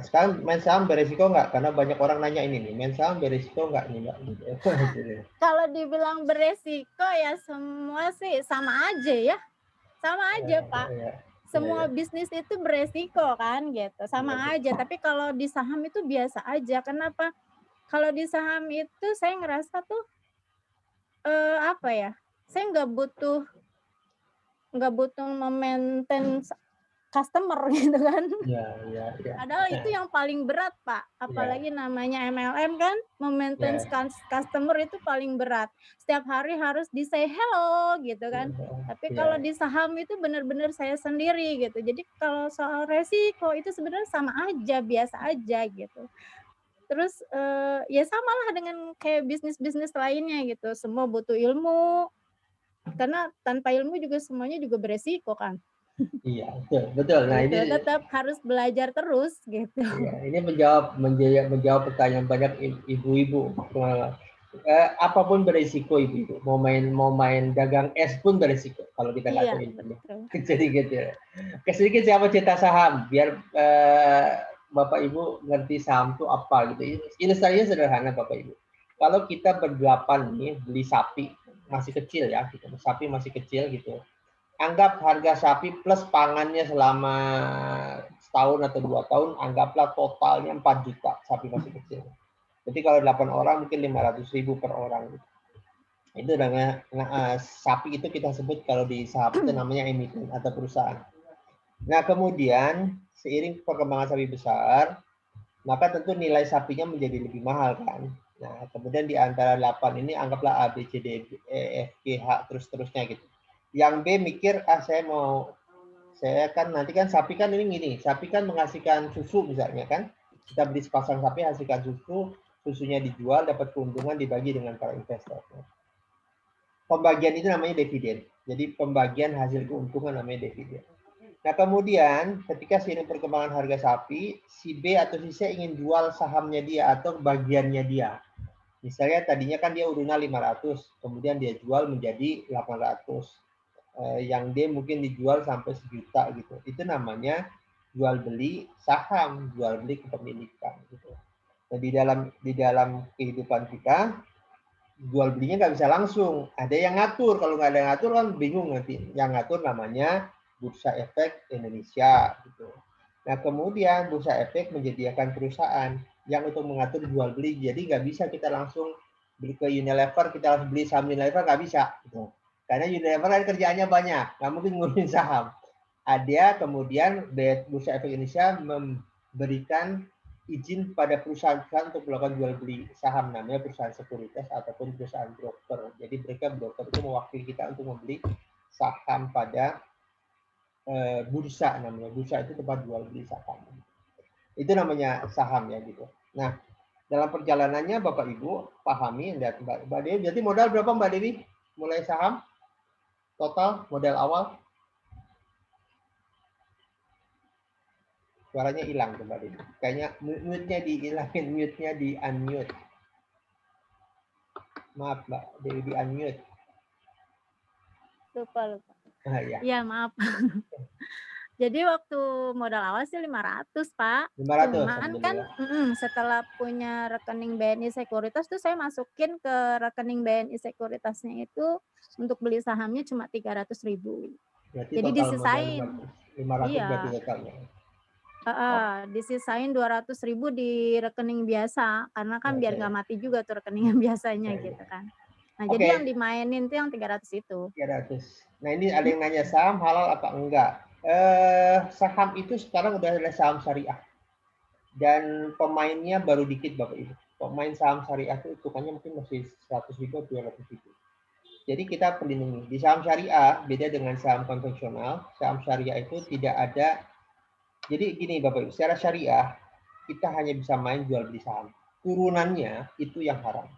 Sekarang main saham beresiko nggak? Karena banyak orang nanya ini nih, main saham beresiko nggak nih Mbak? Kalau dibilang beresiko ya semua sih sama aja ya. Sama aja Pak. Semua bisnis itu beresiko kan gitu. Sama aja, tapi kalau di saham itu biasa aja. Kenapa? Kalau di saham itu saya ngerasa tuh apa ya? Saya nggak butuh memaintain customer gitu kan. Ya. Padahal itu yang paling berat Pak, apalagi namanya MLM kan, memaintain customer itu paling berat. Setiap hari harus di-say hello gitu kan. Tapi kalau di saham itu benar-benar saya sendiri gitu. Jadi kalau soal resiko itu sebenarnya sama aja, biasa aja gitu. Terus ya samalah dengan kayak bisnis-bisnis lainnya gitu, semua butuh ilmu. Karena tanpa ilmu juga semuanya juga beresiko kan. Iya, betul. Nah, gitu, ini tetap harus belajar terus gitu. Iya, ini menjawab pertanyaan banyak ibu-ibu. Apapun beresiko ibu-ibu. Mau main dagang es pun beresiko kalau kita nggak tahu ini. Jadi gitu ya. Sedikit siapa cerita saham biar Bapak Ibu ngerti saham itu apa gitu. Ilustrasinya sederhana Bapak Ibu. Kalau kita berdelapan nih beli sapi masih kecil ya, gitu. Sapi masih kecil gitu. Anggap harga sapi plus pangannya selama setahun atau 2 tahun, anggaplah totalnya 4 juta sapi masih kecil. Jadi kalau 8 orang mungkin 500.000 per orang. Itu dengan sapi itu kita sebut kalau di saham itu namanya emiten atau perusahaan. Nah kemudian seiring perkembangan sapi besar, maka tentu nilai sapinya menjadi lebih mahal kan. Nah kemudian di antara 8 ini anggaplah A, B, C, D, E, F, G, H terus-terusnya gitu. Yang B mikir, saya kan nanti kan sapi kan ini gini, sapi kan menghasilkan susu misalnya kan, kita beli sepasang sapi hasilkan susu, susunya dijual dapat keuntungan dibagi dengan para investor. Pembagian itu namanya dividen. Jadi pembagian hasil keuntungan namanya dividen. Nah kemudian ketika seiring perkembangan harga sapi, si B atau si C ingin jual sahamnya dia atau bagiannya dia. Misalnya tadinya kan dia urunan 500, kemudian dia jual menjadi 800. Yang D mungkin dijual sampai 1 juta gitu. Itu namanya jual beli saham, jual beli kepemilikan gitu. Nah, di dalam kehidupan kita jual belinya nggak bisa langsung. Ada yang ngatur. Kalau nggak ada yang ngatur kan bingung nanti. Yang ngatur namanya Bursa Efek Indonesia gitu. Nah kemudian Bursa Efek menyediakan perusahaan yang untuk mengatur jual beli. Jadi nggak bisa kita langsung beli ke Unilever, kita harus beli saham Unilever, nggak bisa gitu. Karena Unilever kan kerjaannya banyak, nggak mungkin ngurusin saham. Ada kemudian Bursa Efek Indonesia memberikan izin pada perusahaan-perusahaan untuk melakukan jual beli saham, namanya perusahaan sekuritas ataupun perusahaan broker. Jadi mereka broker itu mewakili kita untuk membeli saham pada bursa namanya. Bursa itu tempat jual beli saham. Itu namanya saham ya gitu. Nah, dalam perjalanannya Bapak Ibu pahami, lihat Mbak Dewi, jadi modal berapa Mbak Dewi mulai saham? Total modal awal? Suaranya hilang tuh Mbak Dewi. Kayaknya mute-nya dihilangin, mute-nya di unmute. Maaf Mbak Dewi di unmute. Lupa. Ya. Iya, maaf. Jadi waktu modal awal sih 500 Pak. 500, cuman kan setelah punya rekening BNI Sekuritas tuh saya masukin ke rekening BNI Sekuritasnya itu untuk beli sahamnya cuma 300.000. Berarti jadi total disisain. Modal 500 iya. berarti totalnya. Disisain 200.000 di rekening biasa, karena kan biar Oke. nggak mati juga tuh rekening yang biasanya Ya, gitu ya. kan. Nah, jadi yang Oke, dimainin tuh yang 300 itu. 300. Nah, ini ada Mhm. yang nanya saham halal apa enggak. Saham itu sekarang udah ada saham syariah. Dan pemainnya baru dikit Bapak Ibu. Pemain saham syariah itu hitungannya mungkin masih 100.000 atau 200.000. Jadi kita perlindungi. Di saham syariah beda dengan saham konvensional. Saham syariah itu tidak ada. Jadi gini Bapak Ibu, secara syariah kita hanya bisa main jual beli saham. Turunannya itu yang haram.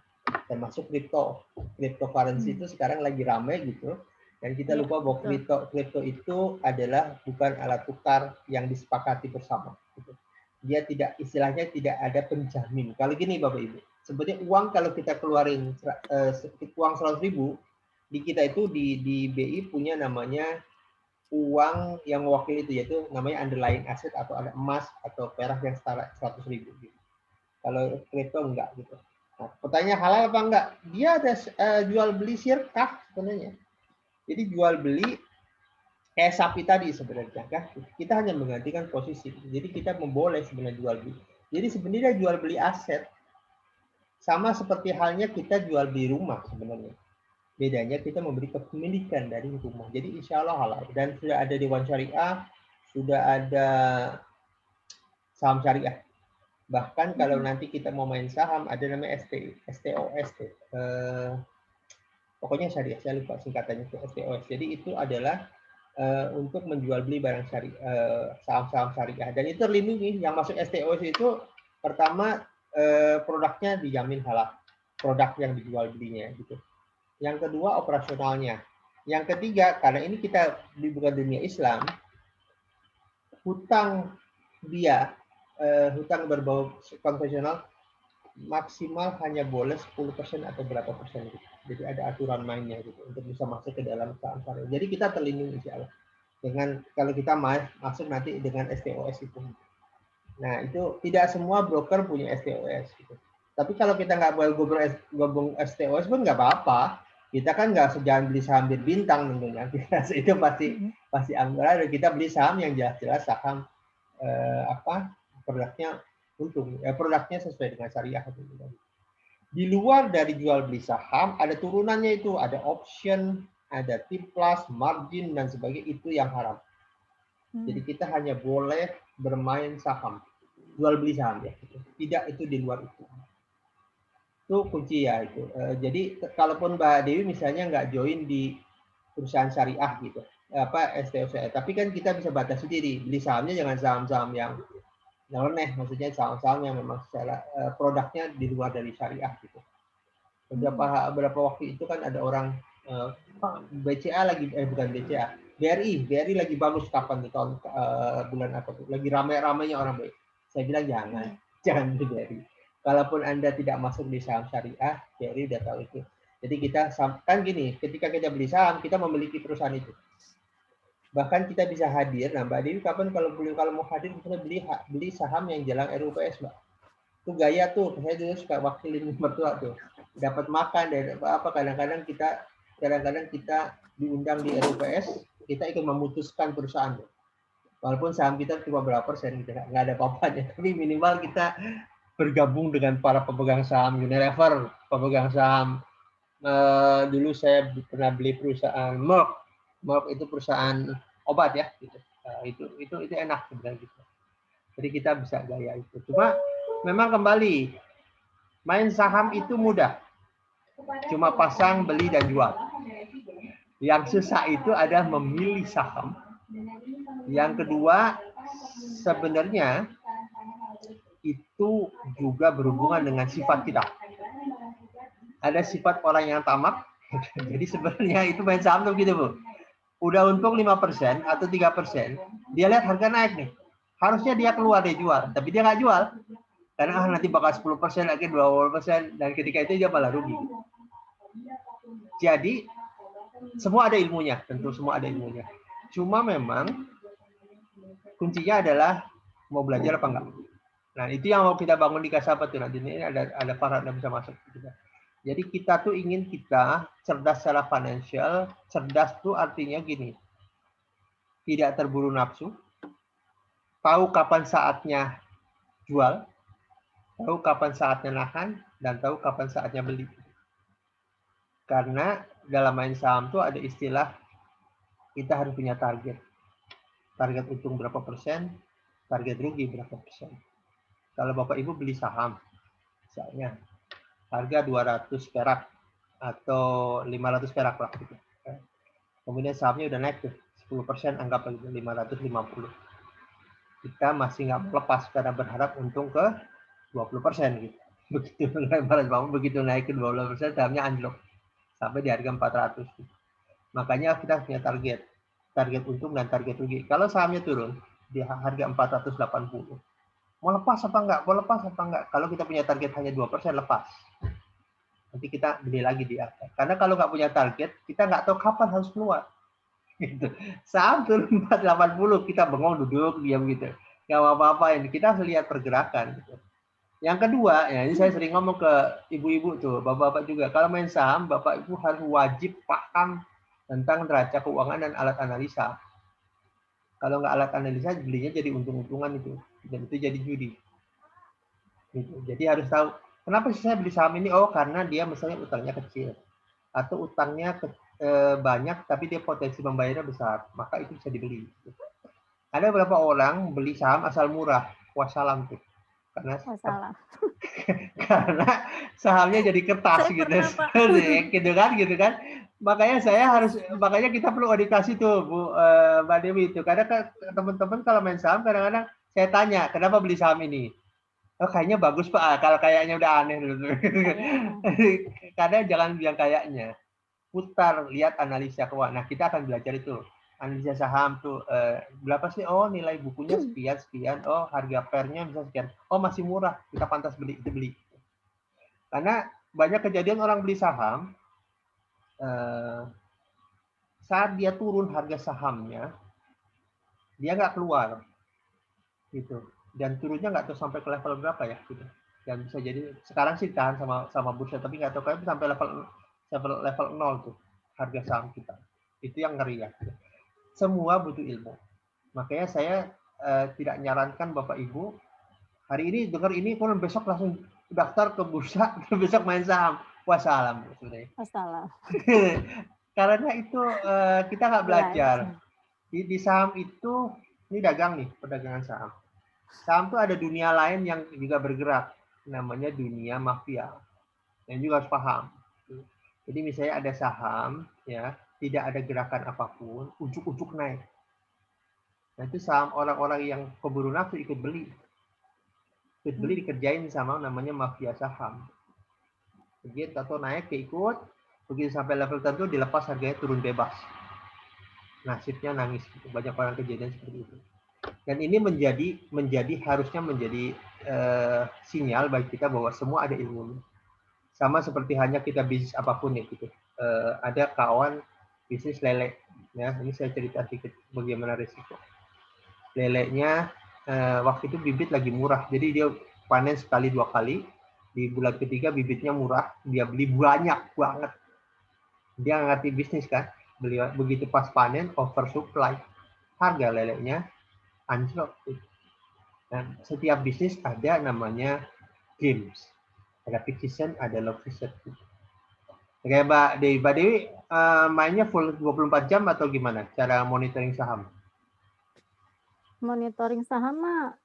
Termasuk kripto. Cryptocurrency itu sekarang lagi ramai gitu. Dan kita Iya, lupa bahwa betul. kripto itu adalah bukan alat tukar yang disepakati bersama. Gitu. Dia tidak, istilahnya tidak ada penjamin. Kalau gini Bapak Ibu, sebenarnya uang kalau kita keluarin uang 100.000, di kita itu di BI punya namanya uang yang mewakili itu, yaitu namanya underlying asset atau ada emas atau perak yang setara 100.000. Gitu. Kalau kripto enggak gitu. Nah, pertanyaan halal apa enggak? Dia ada jual beli syirkah sebenarnya. Jadi jual beli kayak sapi tadi sebenarnya kan. Kita hanya menggantikan posisi. Jadi kita memboleh sebenarnya jual beli. Jadi sebenarnya jual beli aset sama seperti halnya kita jual beli rumah sebenarnya. Bedanya kita memberi kepemilikan dari rumah. Jadi insya Allah halal. Dan sudah ada Dewan Syariah, sudah ada saham syariah. Bahkan kalau nanti kita mau main saham, ada namanya STOS. Pokoknya syariah, saya lupa singkatannya itu STOS. Jadi itu adalah untuk menjual beli barang syariah, saham-saham syariah. Dan itu terlindungi. Yang masuk STOS itu pertama produknya dijamin halal. Produk yang dijual belinya gitu. Yang kedua operasionalnya. Yang ketiga, karena ini kita bukan dunia Islam, hutang dia, hutang berbau konvensional maksimal hanya boleh 10% atau berapa persen gitu. Jadi ada aturan mainnya gitu untuk bisa masuk ke dalam saham syariah. Jadi kita terlindungi insya Allah dengan kalau kita masuk nanti dengan STOS itu. Nah itu tidak semua broker punya STOS gitu. Tapi kalau kita nggak boleh gabung STOS pun nggak apa-apa. Kita kan nggak sejalan beli saham berbintang tentunya. Itu pasti anggaran. Kita beli saham yang jelas-jelas saham produknya untung. Produknya sesuai dengan syariah. Di luar dari jual beli saham ada turunannya itu, ada option, ada tip plus, margin dan sebagainya, itu yang haram. Jadi kita hanya boleh bermain saham, jual beli saham ya. Tidak itu di luar itu. Itu kunci ya itu. Jadi kalaupun Mbak Dewi misalnya nggak join di perusahaan syariah gitu, STOS, tapi kan kita bisa batasi diri, beli sahamnya jangan saham-saham yang nyeleneh, maksudnya saham-saham yang memang secara produknya di luar dari syariah gitu. Beberapa waktu itu kan ada orang BCA lagi bukan BCA, BRI lagi bagus kapan di tahun bulan apa tuh, lagi ramai-ramainya orang baik. Saya bilang jangan di BRI. Kalaupun Anda tidak masuk di saham syariah, BRI udah tahu itu. Jadi kita kan gini, ketika kita beli saham, kita memiliki perusahaan itu. Bahkan kita bisa hadir. Nah, Mbak Dewi kapan kalau mau hadir kita beli saham yang jalan RUPS, Mbak. Itu gaya tuh, saya dulu suka wakilin mertua tuh. Dapat makan dan apa kadang-kadang kita diundang di RUPS, kita ikut memutuskan perusahaan tuh. Walaupun saham kita cuma berapa persen, gitu, nggak ada apa-apanya, tapi minimal kita bergabung dengan para pemegang saham Unilever, pemegang saham dulu saya pernah beli perusahaan Merck itu perusahaan obat ya, gitu. Itu enak sebenarnya gitu. Jadi kita bisa gaya itu. Cuma memang kembali main saham itu mudah, cuma pasang beli dan jual. Yang susah itu adalah memilih saham. Yang kedua sebenarnya itu juga berhubungan dengan sifat kita. Ada sifat orang yang tamak. Jadi sebenarnya itu main saham tuh gitu, Bu. Udah untung 5% atau 3%, dia lihat harga naik nih. Harusnya dia keluar, dia jual. Tapi dia nggak jual. Karena nanti bakal 10% lagi, 20%. Dan ketika itu dia malah rugi. Jadi, semua ada ilmunya. Tentu semua ada ilmunya. Cuma memang, kuncinya adalah mau belajar apa enggak. Nah, itu yang mau kita bangun di Kasaba tuh. Nanti ini ada Farhad yang bisa masuk. Jadi kita tuh ingin kita cerdas secara financial. Cerdas tuh artinya gini, tidak terburu nafsu, tahu kapan saatnya jual, tahu kapan saatnya nahan, dan tahu kapan saatnya beli. Karena dalam main saham tuh ada istilah kita harus punya target. Target untung berapa persen, target rugi berapa persen. Kalau Bapak Ibu beli saham, misalnya harga 200 perak atau 500 perak lah gitu. Kemudian sahamnya udah naik tuh 10%, anggap aja 550. Kita masih nggak mau lepas karena berharap untung ke 20% gitu. Begitu naik ke 20%, sahamnya anjlok sampai di harga 400. Makanya kita punya target untung dan target rugi. Kalau sahamnya turun di harga 480, mau lepas apa enggak? Mau lepas apa enggak? Kalau kita punya target hanya 2%, lepas. Nanti kita beli lagi di atas. Karena kalau nggak punya target, kita nggak tahu kapan harus keluar. Gitu. Saham turun 480, kita bengong duduk diam gitu. Nggak apa-apain. Kita harus lihat pergerakan. Gitu. Yang kedua, ya ini saya sering ngomong ke ibu-ibu tuh, bapak-bapak juga. Kalau main saham, bapak ibu harus wajib paham tentang neraca keuangan dan alat analisa. Kalau nggak alat analisa, belinya jadi untung-untungan itu, dan itu jadi judi. Gitu. Jadi harus tahu kenapa sih saya beli saham ini? Oh, karena dia misalnya utangnya kecil atau utangnya banyak, tapi dia potensi membayarnya besar, maka itu bisa dibeli. Ada beberapa orang beli saham asal murah, wassalam tuh. Karena sahamnya jadi kertas saya gitu, gitu kan. Makanya kita perlu edukasi tuh Bu Mbak Dewi itu. Karena teman-teman kalau main saham kadang-kadang saya tanya kenapa beli saham ini. Oh kayaknya bagus Pak, kalau kayaknya udah aneh dulu. Kadang jangan bilang kayaknya, putar lihat analisa keuangan. Nah kita akan belajar itu. Analisa saham tuh berapa sih? Oh nilai bukunya sekian. Oh harga pernya bisa sekian. Oh masih murah, kita pantas beli, itu beli. Karena banyak kejadian orang beli saham saat dia turun harga sahamnya, dia nggak keluar, gitu. Dan turunnya nggak tahu sampai ke level berapa ya, gitu. Dan bisa jadi sekarang sih tahan sama bursa, tapi nggak tahu kan sampai level 0 tuh harga saham kita. Itu yang ngeri ya. Semua butuh ilmu. Makanya saya tidak nyarankan Bapak Ibu hari ini dengar ini, kemudian besok langsung daftar ke bursa, besok main saham. Wassalam sebenarnya. Wassalam. Karena itu kita nggak belajar. Di saham itu, ini dagang nih, perdagangan saham. Saham itu ada dunia lain yang juga bergerak, namanya dunia mafia. Yang juga harus paham. Jadi misalnya ada saham, ya tidak ada gerakan apapun, ujuk-ujuk naik. Nah itu saham orang-orang yang keburu nafsu ikut beli. Ikut beli dikerjain sama namanya mafia saham. Begitu atau naik keikut, begitu sampai level tertentu dilepas harganya turun bebas. Nasibnya nangis. Banyak orang kejadian seperti itu. Dan ini harusnya menjadi sinyal bagi kita bahwa semua ada ilmunya. Sama seperti hanya kita bisnis apapun ya gitu. Ada kawan bisnis lele, ya ini saya cerita sedikit bagaimana resiko. Lelenya waktu itu bibit lagi murah, jadi dia panen sekali 2 kali. Di bulan ketiga bibitnya murah, dia beli banyak banget. Dia ngerti bisnis kan, begitu pas panen oversupply, harga lelenya anjlok. Nah, setiap bisnis ada namanya games. Ada peak season, ada low season. Oke, Mbak Dewi mainnya full 24 jam atau gimana cara monitoring saham? Monitoring saham mah,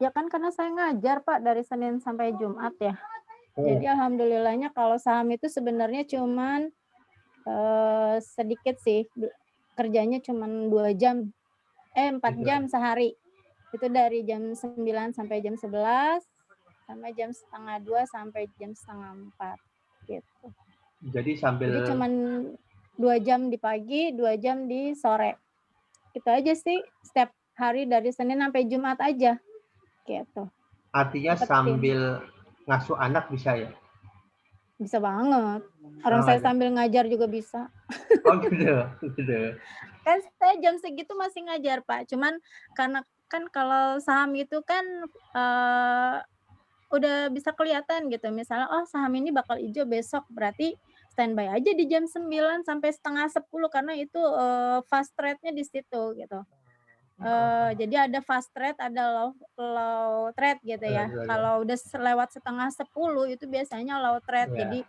ya kan karena saya ngajar Pak dari Senin sampai Jumat ya. Jadi alhamdulillahnya kalau saham itu sebenarnya cuman sedikit sih, kerjanya cuman 2 jam, 4 jam sehari. Itu dari jam 9 sampai jam 11, sampai jam 1:30 sampai jam 3:30 gitu. Jadi cuman 2 jam di pagi, 2 jam di sore. Itu aja sih setiap hari dari Senin sampai Jumat aja. Gitu. Artinya sambil ngasuh anak bisa ya? Bisa banget. Orang saya sambil ngajar juga bisa. Oh gitu. Kan saya jam segitu masih ngajar Pak. Cuman karena kan kalau saham itu kan udah bisa kelihatan gitu. Misalnya, oh saham ini bakal hijau besok, berarti standby aja di jam 9 sampai 9:30 karena itu fast trade-nya di situ gitu. Jadi ada fast trade, ada low trade gitu ya. Kalau udah lewat setengah 10 itu biasanya low trade. Ya. Jadi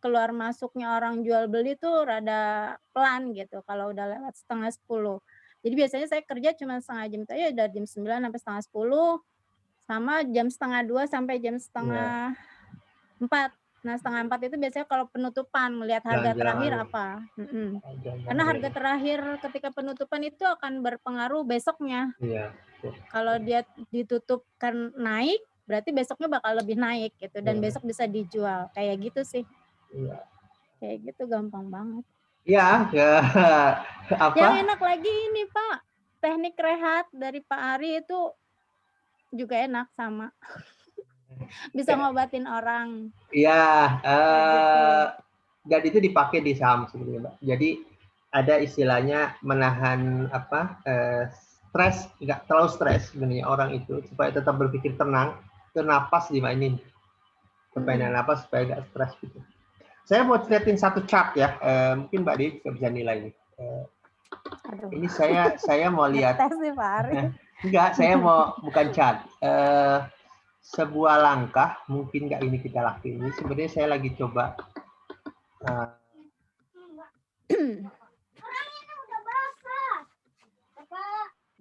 keluar masuknya orang jual beli tuh rada pelan gitu kalau udah lewat setengah 10. Jadi biasanya saya kerja cuma setengah jam itu aja, dari jam 9 sampai setengah 10, sama jam setengah 2 sampai jam setengah 4. Nah, setengah 4 itu biasanya kalau penutupan, melihat harga terakhir apa. Karena harga terakhir ketika penutupan itu akan berpengaruh besoknya. Iya. Kalau dia ditutupkan naik, berarti besoknya bakal lebih naik gitu, dan besok bisa dijual. Kayak gitu sih. Iya. Kayak gitu, gampang banget. Iya, apa? Yang enak lagi ini, Pak, teknik rehat dari Pak Ari itu juga enak sama. Bisa ngobatin orang. Iya, gitu. dan itu dipakai di saham sebenarnya, Mbak. Jadi ada istilahnya menahan stres, nggak terlalu stres sebenarnya orang itu, supaya tetap berpikir tenang, itu napas dimainin, supaya napas supaya nggak stres gitu. Saya mau ceritain satu chart ya, mungkin Mbak Dewi juga bisa nilai ini. Ini saya mau lihat. Enggak, saya mau bukan chart. Sebuah langkah, mungkin nggak ini kita lakuin. Ini sebenarnya saya lagi coba.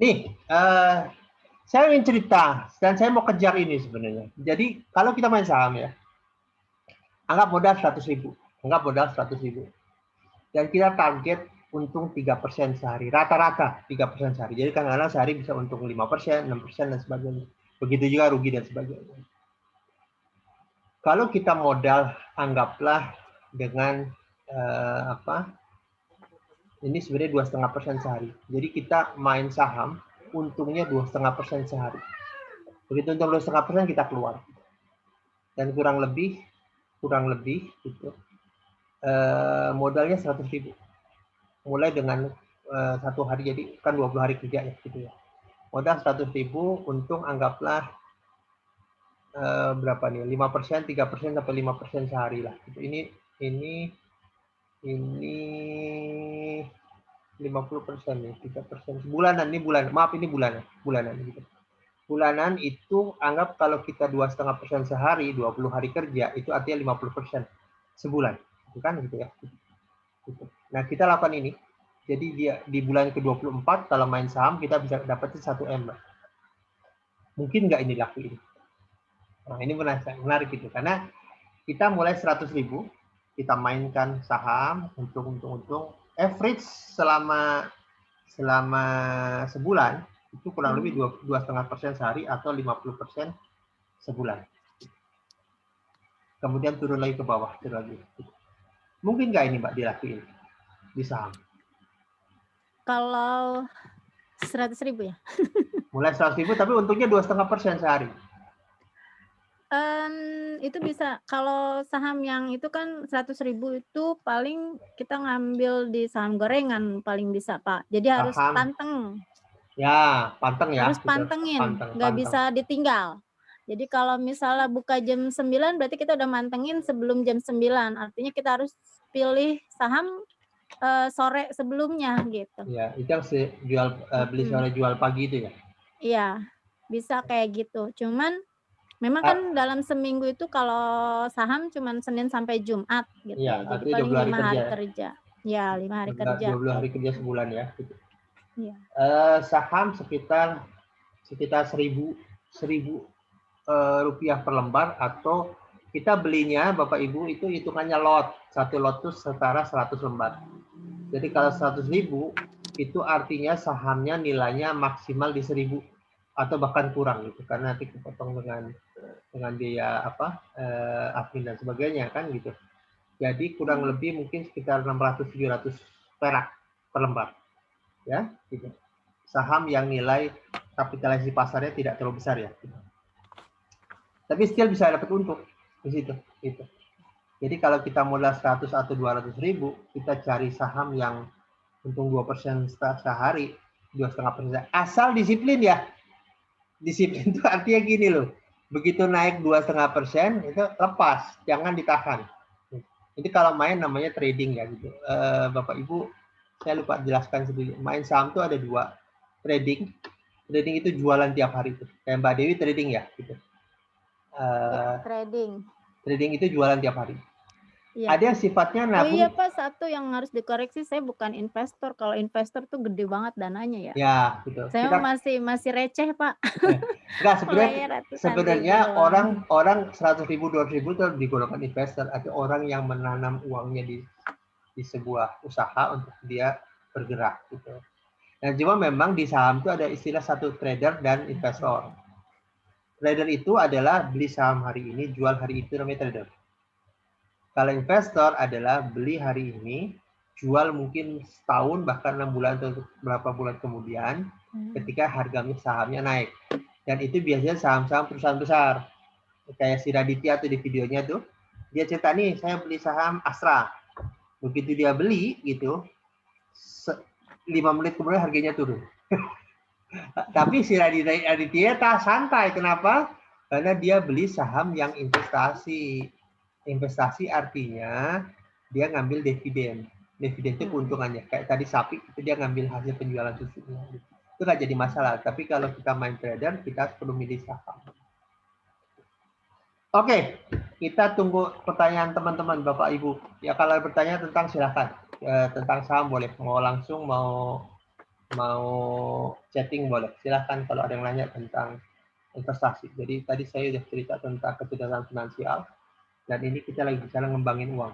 Nih, saya ingin cerita dan saya mau kejar ini sebenarnya. Jadi kalau kita main saham ya, anggap modal 100.000, anggap modal 100.000, dan kita target untung 3% sehari, rata-rata 3% sehari. Jadi kadang-kadang sehari bisa untung 5%, 6% dan sebagainya. Begitu juga rugi dan sebagainya. Kalau kita modal, anggaplah dengan ini sebenarnya 2,5% sehari. Jadi kita main saham, untungnya 2,5% sehari. Begitu untung 2,5% kita keluar. Dan kurang lebih gitu. Modalnya 100.000. Mulai dengan satu hari, jadi kan 20 hari kerja ya gitu ya. Modal 100.000, untung anggaplah berapa nih? 5%, 3% sampai 5% sehari lah. Gitu. Ini 50% nih, 3% bulanan, ini bulanan gitu. Bulanan itu anggap kalau kita 2,5% sehari, 20 hari kerja, itu artinya 50% sebulan. Itu kan gitu ya. Gitu. Nah, kita lakukan ini. Jadi dia di bulan ke-24 kalau main saham kita bisa dapetin 1 M. Mungkin nggak ini lakuin? Nah, ini menarik gitu karena kita mulai 100.000, kita mainkan saham, untung, average selama sebulan itu kurang lebih 2,5% sehari atau 50% sebulan. Kemudian turun lagi ke bawah, Mungkin nggak ini Mbak dilakuin di saham? Kalau 100.000 ya? Mulai 100.000 tapi untungnya 2,5% sehari. Itu bisa. Kalau saham yang itu kan 100.000 itu paling kita ngambil di saham gorengan paling bisa, Pak. Jadi harus panteng. Ya, panteng ya. Harus pantengin, nggak bisa ditinggal. Jadi kalau misalnya buka jam 9 berarti kita udah mantengin sebelum jam 9. Artinya kita harus pilih saham sore sebelumnya gitu. Ya, itu yang beli sore jual pagi itu ya? Iya, bisa kayak gitu. Cuman memang kan dalam seminggu itu kalau saham cuman Senin sampai Jumat gitu ya. Jadi paling 5 hari kerja. Ya, 5 hari kerja. 20 hari kerja sebulan ya. Gitu. Iya. Saham sekitar 1.000 rupiah per lembar, atau kita belinya Bapak Ibu itu hitungannya lot. Satu lot itu setara 100 lembar. Jadi kalau 100.000 itu artinya sahamnya nilainya maksimal di 1.000 atau bahkan kurang gitu, karena nanti kepotong dengan biaya admin dan sebagainya kan gitu. Jadi kurang lebih mungkin sekitar 600-700 perak per lembar. Ya, gitu. Saham yang nilai kapitalisasi pasarnya tidak terlalu besar ya. Gitu. Tapi still bisa dapat untung di situ. Gitu. Jadi kalau kita modal 100 atau 200.000, kita cari saham yang untung 2% sehari, 2,5%. Asal disiplin ya. Disiplin itu artinya gini loh. Begitu naik 2,5% itu lepas, jangan ditahan. Itu kalau main namanya trading ya gitu. Bapak Ibu saya lupa jelaskan sedikit. Main saham tuh ada dua. Trading itu jualan tiap hari tuh. Kayak Mbak Dewi trading ya, gitu. Trading itu jualan tiap hari. Ya. Ada yang sifatnya nabung. Oh iya Pak, satu yang harus dikoreksi, saya bukan investor. Kalau investor tuh gede banget dananya ya. Ya, betul. Saya masih receh Pak. Enggak, sebenarnya orang 100.000, 200.000 itu digolongkan investor. Ada orang yang menanam uangnya di sebuah usaha untuk dia bergerak gitu. Nah, cuma memang di saham itu ada istilah satu trader dan investor. Trader itu adalah beli saham hari ini, jual hari itu, namanya trader. Kalau investor adalah beli hari ini, jual mungkin setahun, bahkan 6 bulan atau berapa bulan kemudian, ketika harganya sahamnya naik. Dan itu biasanya saham-saham perusahaan besar. Kayak si Raditya tuh di videonya tuh, dia cerita nih, saya beli saham Astra. Begitu dia beli gitu, 5 menit kemudian harganya turun. Tapi si Raditya tak santai. Kenapa? Karena dia beli saham yang investasi. Investasi artinya dia ngambil dividen. Dividen itu keuntungannya. Kayak tadi sapi, itu dia ngambil hasil penjualan susunya. Itu nggak jadi masalah. Tapi kalau kita main trader, kita perlu milih saham. Oke, kita tunggu pertanyaan teman-teman, Bapak Ibu. Ya kalau bertanya tentang silakan. Tentang saham boleh. Mau langsung, mau chatting boleh. Silahkan kalau ada yang nanya tentang investasi. Jadi tadi saya sudah cerita tentang kecerdasan finansial, dan ini kita lagi bicara ngembangin uang.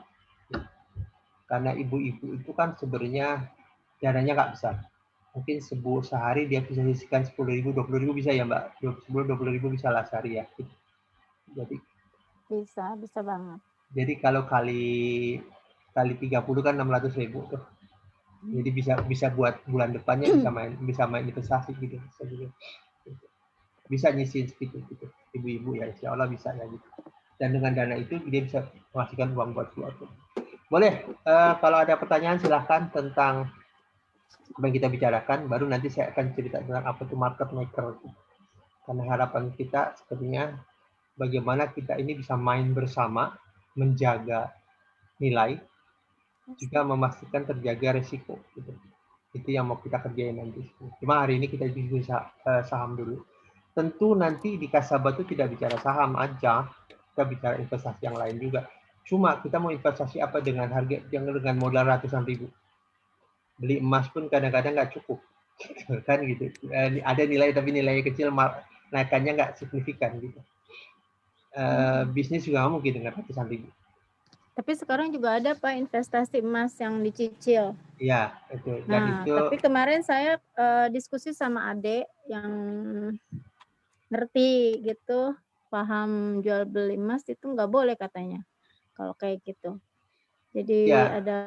Karena ibu-ibu itu kan sebenarnya dananya nggak besar. Mungkin sehari dia bisa sisihkan 10.000, 20.000 bisa ya Mbak? 20.000 bisa lah sehari ya. Jadi bisa banget. Jadi kalau kali 30 kan 600.000 tuh. Jadi bisa buat bulan depannya bisa main investasi gitu. Bisa nyisihin sedikit gitu. Ibu-ibu ya, insya Allah bisa ya gitu. Dan dengan dana itu dia bisa menghasilkan uang buat keluarga. Boleh, kalau ada pertanyaan silahkan tentang apa yang kita bicarakan. Baru nanti saya akan cerita tentang apa itu market maker. Karena harapan kita sepertinya bagaimana kita ini bisa main bersama, menjaga nilai, juga memastikan terjaga risiko. Gitu. Itu yang mau kita kerjain nanti. Cuma hari ini kita bisa saham dulu. Tentu nanti di Kasaba itu tidak bicara saham aja, kita bicara investasi yang lain juga. Cuma kita mau investasi apa dengan harga yang dengan modal ratusan ribu. Beli emas pun kadang-kadang nggak cukup. Kan gitu. Ada nilai tapi nilainya kecil, naikannya nggak signifikan gitu. Bisnis juga mungkin dengan ratusan ribu. Tapi sekarang juga ada Pak investasi emas yang dicicil. Iya, itu. Dan itu. Tapi kemarin saya diskusi sama adik yang ngerti gitu, paham jual beli emas itu nggak boleh katanya. Kalau kayak gitu. Jadi ada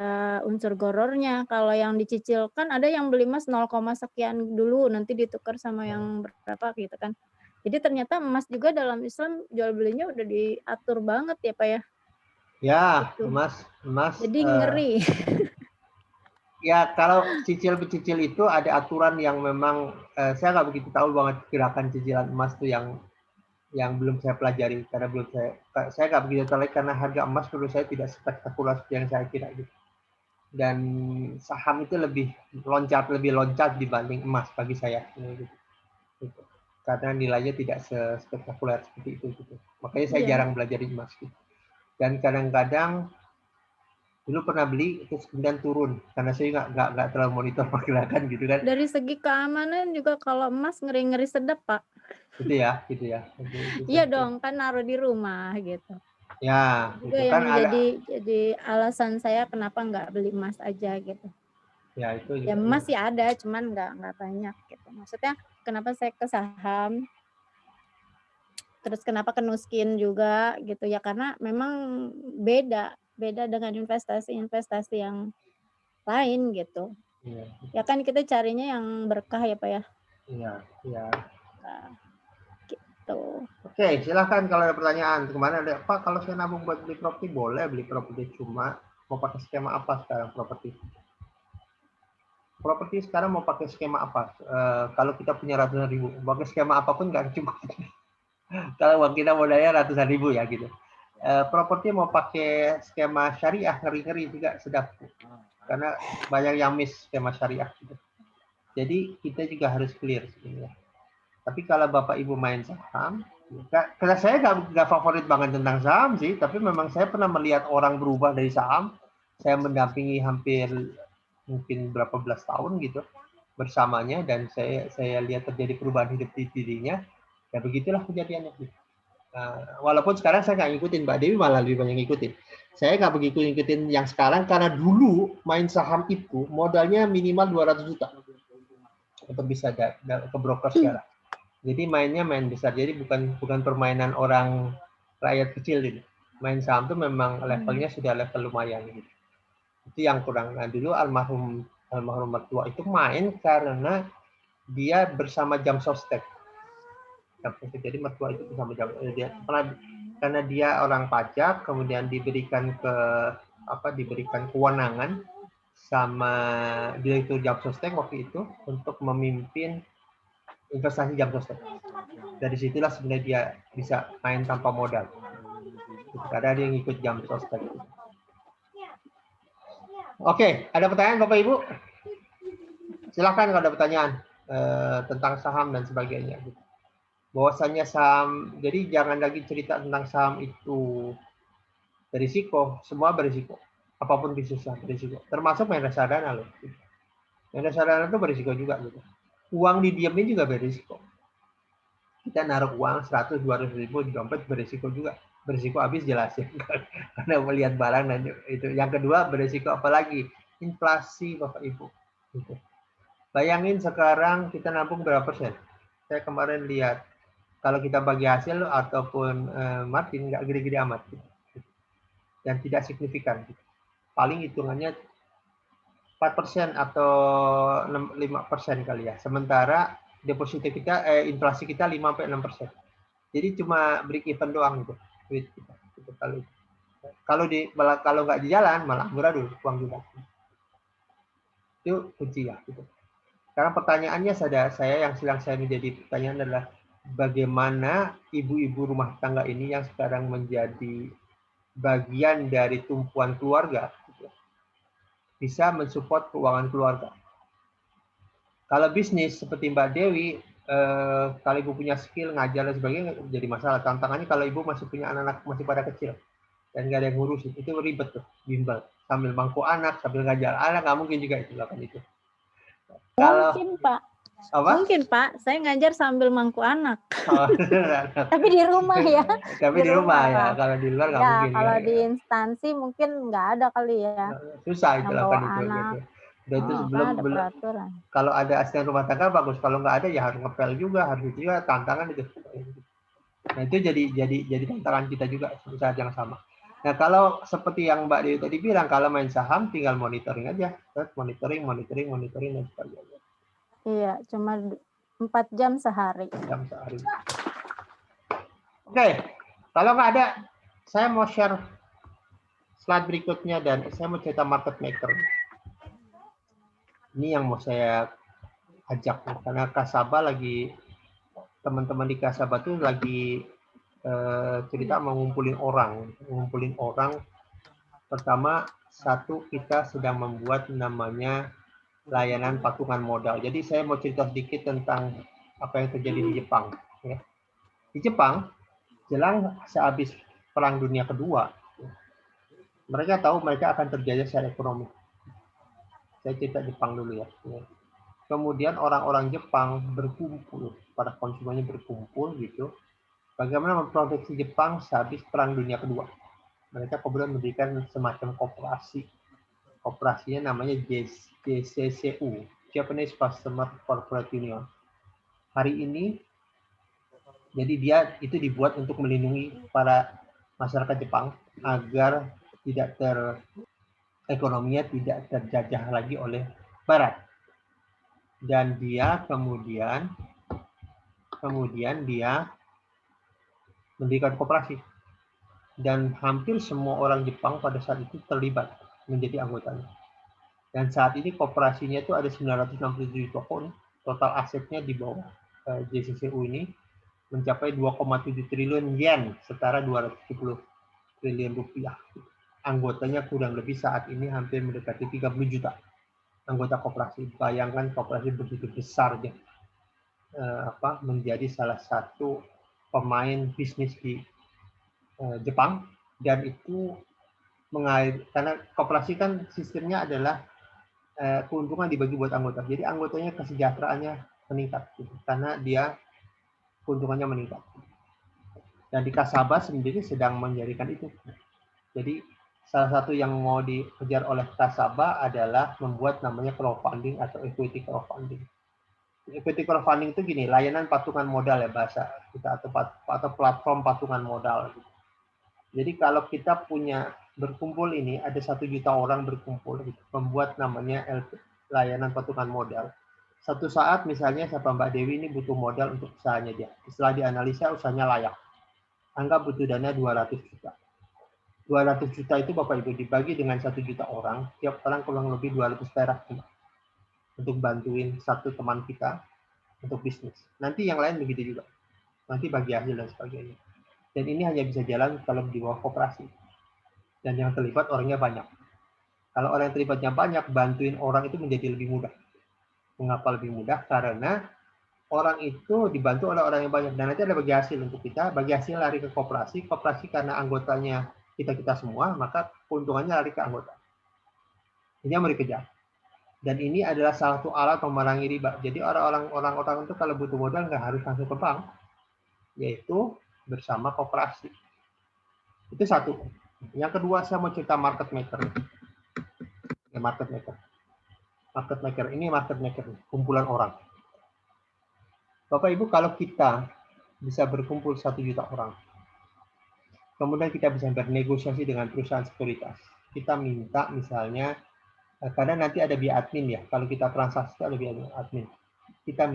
unsur gorornya. Kalau yang dicicil kan ada yang beli emas 0, sekian dulu, nanti ditukar sama yang berapa gitu kan. Jadi ternyata emas juga dalam Islam jual belinya udah diatur banget ya Pak ya. Ya, gitu. emas. Jadi ngeri. Ya, kalau cicil itu ada aturan yang memang saya nggak begitu tahu banget gerakan cicilan emas tuh yang belum saya pelajari karena belum saya nggak begitu tahu karena harga emas menurut saya tidak spektakuler seperti yang saya kira gitu. Dan saham itu lebih loncat dibanding emas bagi saya gitu. Karena nilainya tidak spektakuler seperti itu gitu. Makanya saya jarang belajar emas gitu. Dan kadang-kadang dulu pernah beli terus kemudian turun karena saya nggak terlalu monitor pergerakan gitu kan. Dari segi keamanan juga kalau emas ngeri-ngeri sedap Pak. Gitu ya. Iya dong, kan naruh di rumah gitu. Ya, itu kan jadi alasan saya kenapa nggak beli emas aja gitu. Ya itu juga. Ya emas sih ada, cuman nggak banyak gitu. Maksudnya kenapa saya ke saham? Terus kenapa ke Nuskin juga gitu ya, karena memang beda dengan investasi yang lain gitu. Ya kan kita carinya yang berkah ya Pak ya. Iya. Nah, gitu. Oke, silahkan kalau ada pertanyaan. Kemana ada Pak? Kalau saya nabung buat beli properti boleh beli properti, cuma mau pakai skema apa sekarang properti? Properti sekarang mau pakai skema apa? Kalau kita punya ratusan ribu, pakai skema apapun nggak cukup. Kalau uang kita modalnya ratusan ribu ya gitu. Properti mau pakai skema syariah ngeri-ngeri juga sedap. karena banyak yang miss skema syariah gitu. Jadi kita juga harus clear sebenarnya. Tapi kalau Bapak Ibu main saham, karena saya nggak favorit banget tentang saham sih, tapi memang saya pernah melihat orang berubah dari saham. Saya mendampingi hampir mungkin berapa belas tahun gitu bersamanya, dan saya lihat terjadi perubahan hidup di dirinya. Ya begitulah kejadiannya. Walaupun sekarang saya nggak ngikutin, Mbak Dewi malah lebih banyak ngikutin. Saya nggak begitu ngikutin yang sekarang karena dulu main saham itu modalnya minimal 200 juta untuk bisa ke broker sekarang. Jadi mainnya main besar. Jadi bukan permainan orang rakyat kecil ini. Main saham itu memang levelnya sudah level lumayan gitu. Itu yang kurang. Nah, dulu almarhum mertua itu main karena dia bersama jam sostek. Jadi mertua itu bersama jam dia karena dia orang pajak, kemudian diberikan kewenangan sama direktur jam sostek waktu itu untuk memimpin investasi jam sostek. Dari situlah sebenarnya dia bisa main tanpa modal. Karena dia ngikut jam sostek. Oke, ada pertanyaan Bapak Ibu? Silakan kalau ada pertanyaan tentang saham dan sebagainya. Bahwasanya saham, jadi jangan lagi cerita tentang saham itu berisiko, semua berisiko. Apapun bisnisnya berisiko. Termasuk main reksadana loh. Main reksadana itu berisiko juga gitu. Uang didiamin juga berisiko. Kita naruh uang 100-200 ribu di dompet berisiko juga. Berisiko habis jelas ya. Karena melihat barang dan itu. Yang kedua berisiko apalagi? Inflasi Bapak Ibu. Gitu. Bayangin sekarang kita nabung berapa persen? Saya kemarin lihat kalau kita bagi hasil ataupun margin nggak gede-gede amat. Dan tidak signifikan. Paling hitungannya 4% atau 5% kali ya. Sementara deposito kita, inflasi kita 5-6%. Jadi cuma break even doang gitu. Duit kita. Gitu, kalau nggak di jalan malah amburadul uang juga. Itu kunci ya. Gitu. Sekarang pertanyaannya saya yang sedang saya menjadi pertanyaan adalah bagaimana ibu-ibu rumah tangga ini yang sekarang menjadi bagian dari tumpuan keluarga gitu, bisa mensupport keuangan keluarga. Kalau bisnis seperti Mbak Dewi, kalau ibu punya skill ngajar dan sebagainya jadi masalah. Tantangannya kalau ibu masih punya anak-anak masih pada kecil dan nggak ada yang ngurusin, itu ribet tuh, bimbel. Sambil mangku anak, sambil ngajar anak, nggak mungkin juga itu lakukan itu. Mungkin Pak. Apa? Mungkin Pak, saya ngajar sambil mangku anak. Tapi di rumah ya. Tapi di rumah ya, kalau di luar nggak mungkin. Kalau di instansi mungkin nggak ada kali ya. Susah itu lakukan itu. Gitu. Dan itu sebelum kalau ada asisten rumah tangga bagus, kalau nggak ada ya harus ngepel juga, harus juga tantangan itu. Nah itu jadi tantangan kita juga saat yang sama. Nah kalau seperti yang Mbak Dewi tadi bilang, kalau main saham tinggal monitoring aja, monitoring dan sebagainya. Iya, cuma 4 jam sehari. Oke, kalau nggak ada, saya mau share slide berikutnya dan saya mau cerita market maker. Ini yang mau saya ajak karena Kasaba lagi, teman-teman di Kasaba tuh lagi cerita mengumpulin orang. Pertama, satu, kita sedang membuat namanya layanan patungan modal. Jadi saya mau cerita sedikit tentang apa yang terjadi di Jepang. Ya. Di Jepang, jelang sehabis Perang Dunia Kedua, mereka tahu mereka akan terjajah secara ekonomi. Saya cerita Jepang dulu ya. Kemudian orang-orang Jepang berkumpul, para konsumennya berkumpul gitu. Bagaimana memproteksi Jepang sehabis Perang Dunia Kedua. Mereka kemudian mendirikan semacam koperasi. Operasinya namanya JCCU, Japanese Customer Corporate Union. Hari ini, jadi dia itu dibuat untuk melindungi para masyarakat Jepang agar ekonominya tidak terjajah lagi oleh Barat. Dan dia kemudian dia mendirikan koperasi. Dan hampir semua orang Jepang pada saat itu terlibat menjadi anggotanya. Dan saat ini koperasinya itu ada 967 toko nih. Total asetnya di bawah JCCU ini mencapai 2,7 triliun yen, setara 270 triliun rupiah. anggotanya kurang lebih saat ini hampir mendekati 30 juta anggota koperasi. Bayangkan koperasi begitu besar ya, menjadi salah satu pemain bisnis di Jepang, dan itu karena koperasi kan sistemnya adalah keuntungan dibagi buat anggota. Jadi anggotanya kesejahteraannya meningkat gitu, karena dia keuntungannya meningkat. Dan di Kasaba sendiri sedang menjadikan itu. Jadi salah satu yang mau dikejar oleh Kasaba adalah membuat namanya crowdfunding atau equity crowdfunding. Equity crowdfunding itu gini, layanan patungan modal ya bahasa kita, atau platform patungan modal. Jadi kalau kita punya berkumpul ini, ada 1 juta orang berkumpul, membuat namanya layanan patungan modal. Satu saat misalnya siapa Mbak Dewi ini butuh modal untuk usahanya dia. Setelah dianalisa usahanya layak. Anggap butuh dana 200 juta. 200 juta itu Bapak Ibu dibagi dengan 1 juta orang, tiap orang kurang lebih 200 perak untuk bantuin satu teman kita untuk bisnis. Nanti yang lain begitu juga. Nanti bagi hasil dan sebagainya. Dan ini hanya bisa jalan kalau di bawah koperasi. Dan yang terlibat orangnya banyak. Kalau orang yang terlibatnya banyak, bantuin orang itu menjadi lebih mudah. Mengapa lebih mudah? Karena orang itu dibantu oleh orang yang banyak. Dan nanti ada bagi hasil untuk kita. Bagi hasil lari ke koperasi. Koperasi karena anggotanya kita semua, maka keuntungannya lari ke anggota. Ini yang mau dikejar. Dan ini adalah salah satu alat memerangi riba. Jadi orang-orang itu kalau butuh modal nggak harus langsung ke bank, yaitu bersama koperasi. Itu satu. Yang kedua, saya mau cerita market maker. Market maker ini kumpulan orang. Bapak Ibu, kalau kita bisa berkumpul 1 juta orang, kemudian kita bisa bernegosiasi dengan perusahaan sekuritas. Kita minta misalnya, karena nanti ada biaya admin ya, kalau kita transaksi ada biaya admin. Kita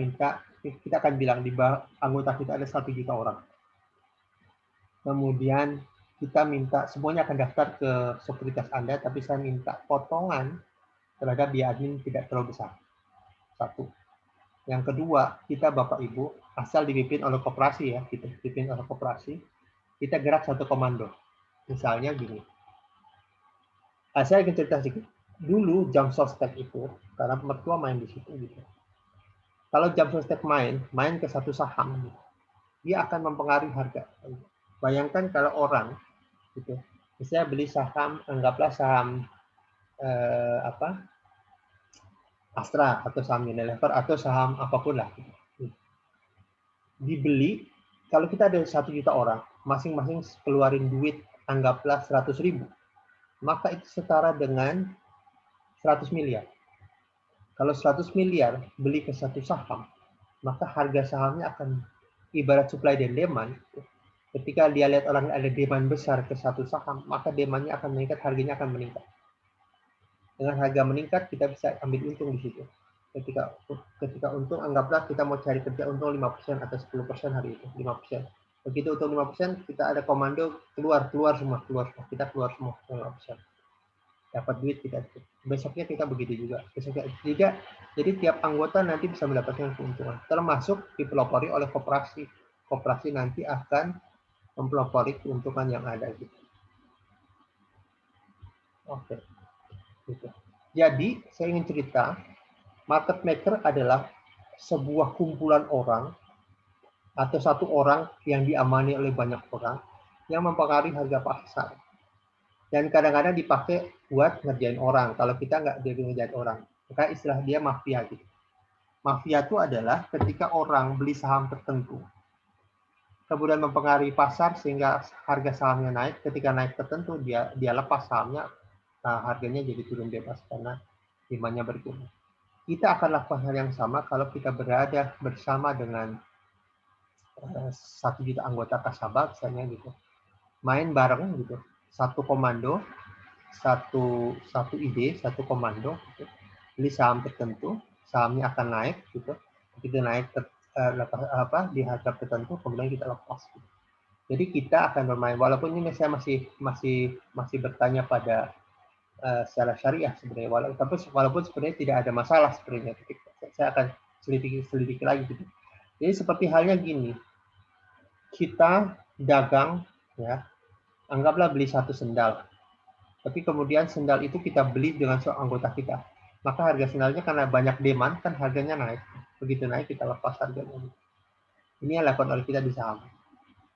akan bilang di bawah anggota kita ada 1 juta orang. Kemudian kita minta semuanya akan daftar ke sekuritas Anda, tapi saya minta potongan terhadap biaya admin tidak terlalu besar. Satu. Yang kedua, kita Bapak Ibu asal dipimpin oleh koperasi ya, kita gerak satu komando. Misalnya gini. Saya ingin cerita sedikit. Dulu jam sostek itu, karena mertua main di situ gitu. Kalau jam sostek main ke satu saham, dia akan mempengaruhi harga. Bayangkan kalau orang gitu, misalnya beli saham, anggaplah saham Astra atau saham Unilever atau saham apapun lah. Dibeli, kalau kita ada 1 juta orang, masing-masing keluarin duit, anggaplah 100.000, maka itu setara dengan 100 miliar. Kalau 100 miliar beli ke satu saham, maka harga sahamnya akan ibarat supply dan demand. Ketika dia lihat orang ada demand besar ke satu saham, maka demandnya akan meningkat, harganya akan meningkat. Dengan harga meningkat, kita bisa ambil untung di situ. Ketika untung, anggaplah kita mau cari kerja untung 5% atau 10% hari itu, 5%. Begitu untung 5%, kita ada komando keluar semua. Kita keluar semua 5%. Dapat duit kita. Besoknya kita begitu juga. Jadi tiap anggota nanti bisa mendapatkan keuntungan. Termasuk dipelopori oleh koperasi. Koperasi nanti akan mempelopori keuntungan yang ada gitu. Oke. Gitu. Jadi saya ingin cerita, market maker adalah sebuah kumpulan orang atau satu orang yang diamani oleh banyak orang yang mempengaruhi harga pasar. Dan kadang-kadang dipakai buat ngerjain orang. Kalau kita nggak jadi ngerjain orang, maka istilah dia mafia gitu. Mafia itu adalah ketika orang beli saham tertentu, kemudian mempengaruhi pasar sehingga harga sahamnya naik. Ketika naik tertentu, dia lepas sahamnya, harganya jadi turun bebas karena demandnya berkurang. Kita akan lakukan hal yang sama kalau kita berada bersama dengan 1 juta anggota Kasaba, misalnya gitu. Main bareng gitu. Satu komando, satu ide, satu komando, gitu. Beli saham tertentu, sahamnya akan naik, gitu. Begitu naik di harga tertentu, kemudian kita lepas. Gitu. Jadi kita akan bermain. Walaupun ini saya masih bertanya pada secara syariah sebenarnya. Walaupun sebenarnya tidak ada masalah sebenarnya. Saya akan selidiki lagi. Gitu. Jadi seperti halnya gini, kita dagang, ya, anggaplah beli satu sendal. Tapi kemudian sendal itu kita beli dengan anggota kita. Maka harga sendalnya karena banyak demand, kan harganya naik. Begitu naik, kita lepas harganya. Ini yang dilakukan oleh kita di saham.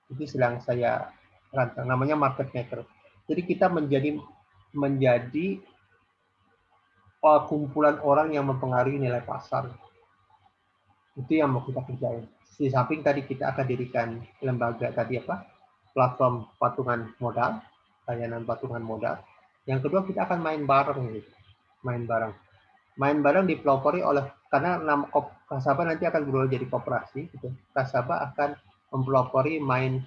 Itu sedang saya rancang, namanya market maker. Jadi kita menjadi kumpulan orang yang mempengaruhi nilai pasar. Itu yang mau kita kerjain. Di samping tadi kita akan dirikan lembaga platform patungan modal, layanan patungan modal. Yang kedua kita akan main bareng gitu. Main bareng dipelopori oleh, karena nama Kasaba nanti akan berubah jadi koperasi gitu. Kasaba akan mempelopori main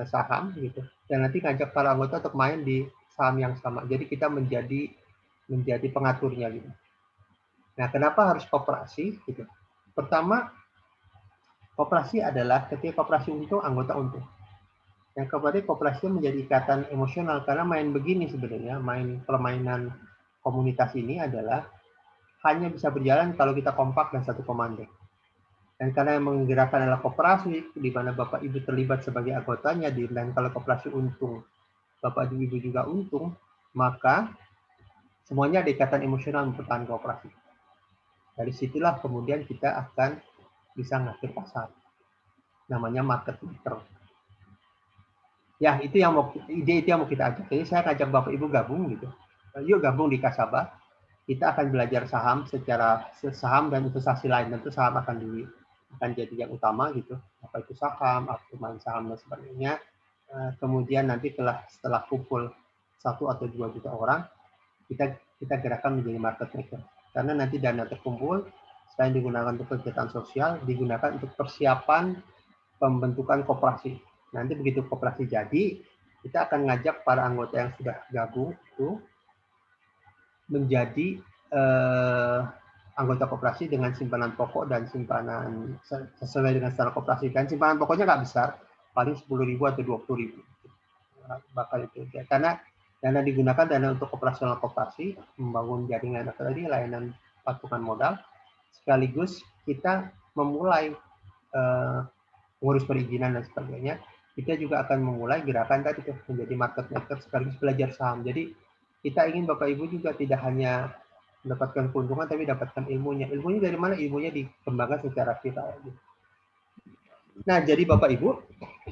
saham gitu. Dan nanti ngajak para anggota untuk main di saham yang sama. Jadi kita menjadi pengaturnya gitu. Nah, kenapa harus koperasi gitu? Pertama, koperasi adalah ketika koperasi untung, anggota untung. Yang kemudian koperasi menjadi ikatan emosional, karena main begini sebenarnya, main permainan komunitas ini adalah hanya bisa berjalan kalau kita kompak dan satu komando. Dan karena yang menggerakkan adalah koperasi, di mana Bapak Ibu terlibat sebagai anggotanya, dan kalau koperasi untung, Bapak Ibu juga untung, maka semuanya ada ikatan emosional mempertahankan koperasi. Dari situlah kemudian kita akan bisa ngatur pasar. Namanya market maker. Ya, ide itu yang mau kita ajak. Jadi saya ngajak Bapak Ibu gabung gitu. Yuk gabung di Kasaba. Kita akan belajar saham dan investasi lain. Tentu saham akan jadi yang utama gitu. Apa itu saham, apa itu main saham dan sebagainya. Kemudian nanti setelah kumpul 1 atau 2 juta orang, kita gerakan menjadi market maker. Karena nanti dana terkumpul, selain digunakan untuk kegiatan sosial, digunakan untuk persiapan pembentukan koperasi. Nanti begitu koperasi jadi, kita akan ngajak para anggota yang sudah gabung itu menjadi anggota koperasi dengan simpanan pokok dan simpanan sesuai dengan standar koperasi. Dan simpanan pokoknya nggak besar, paling 10.000 atau 20.000. Bakal itu. Karena dana digunakan dana untuk operasional koperasi, membangun jaringan atau tadi layanan patungan modal, sekaligus kita memulai mengurus perizinan dan sebagainya. Kita juga akan memulai gerakan tadi menjadi market maker sekaligus belajar saham. Jadi kita ingin Bapak Ibu juga tidak hanya mendapatkan keuntungan, tapi dapatkan ilmunya. Ilmunya dari mana? Ilmunya dikembangkan secara viral. Nah, jadi Bapak Ibu,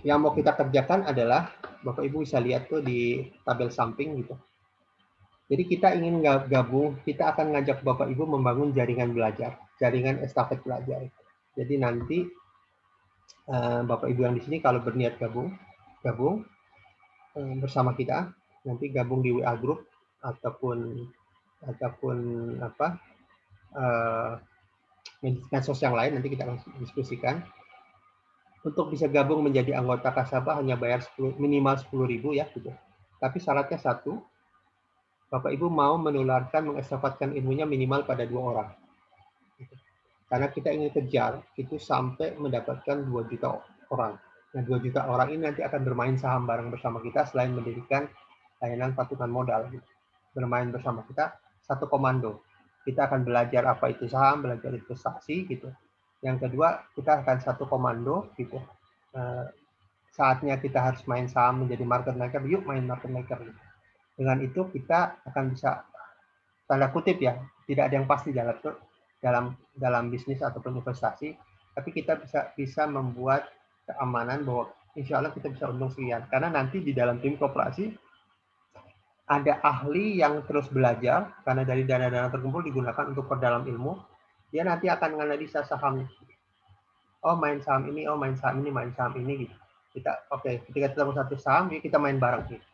yang mau kita kerjakan adalah, Bapak Ibu bisa lihat tuh di tabel samping gitu. Jadi kita ingin gabung, kita akan ngajak Bapak Ibu membangun jaringan belajar, jaringan estafet belajar. Jadi nanti Bapak Ibu yang di sini kalau berniat gabung bersama kita, nanti gabung di WA group ataupun medsos yang lain, nanti kita akan diskusikan. Untuk bisa gabung menjadi anggota Kasaba hanya bayar minimal 10.000 ya gitu. Tapi syaratnya satu, Bapak Ibu mau menularkan, mengestafetkan ilmunya minimal pada 2 orang. Karena kita ingin kejar itu sampai mendapatkan 2 juta orang. Nah, 2 juta orang ini nanti akan bermain saham bareng bersama kita selain mendirikan layanan patungan modal. Bermain bersama kita satu komando. Kita akan belajar apa itu saham, belajar investasi gitu. Yang kedua, kita akan satu komando gitu. Saatnya kita harus main saham menjadi market maker, yuk main market maker. Gitu. Dengan itu kita akan bisa, tanda kutip ya, tidak ada yang pasti dalam bisnis ataupun investasi, tapi kita bisa membuat keamanan bahwa insya Allah kita bisa untung sekian. Karena nanti di dalam tim koperasi ada ahli yang terus belajar, karena dari dana-dana terkumpul digunakan untuk perdalam ilmu, dia nanti akan menganalisa saham. Oh main saham ini, oh main saham ini gitu. Kita ketika ketemu satu saham, kita main bareng gitu.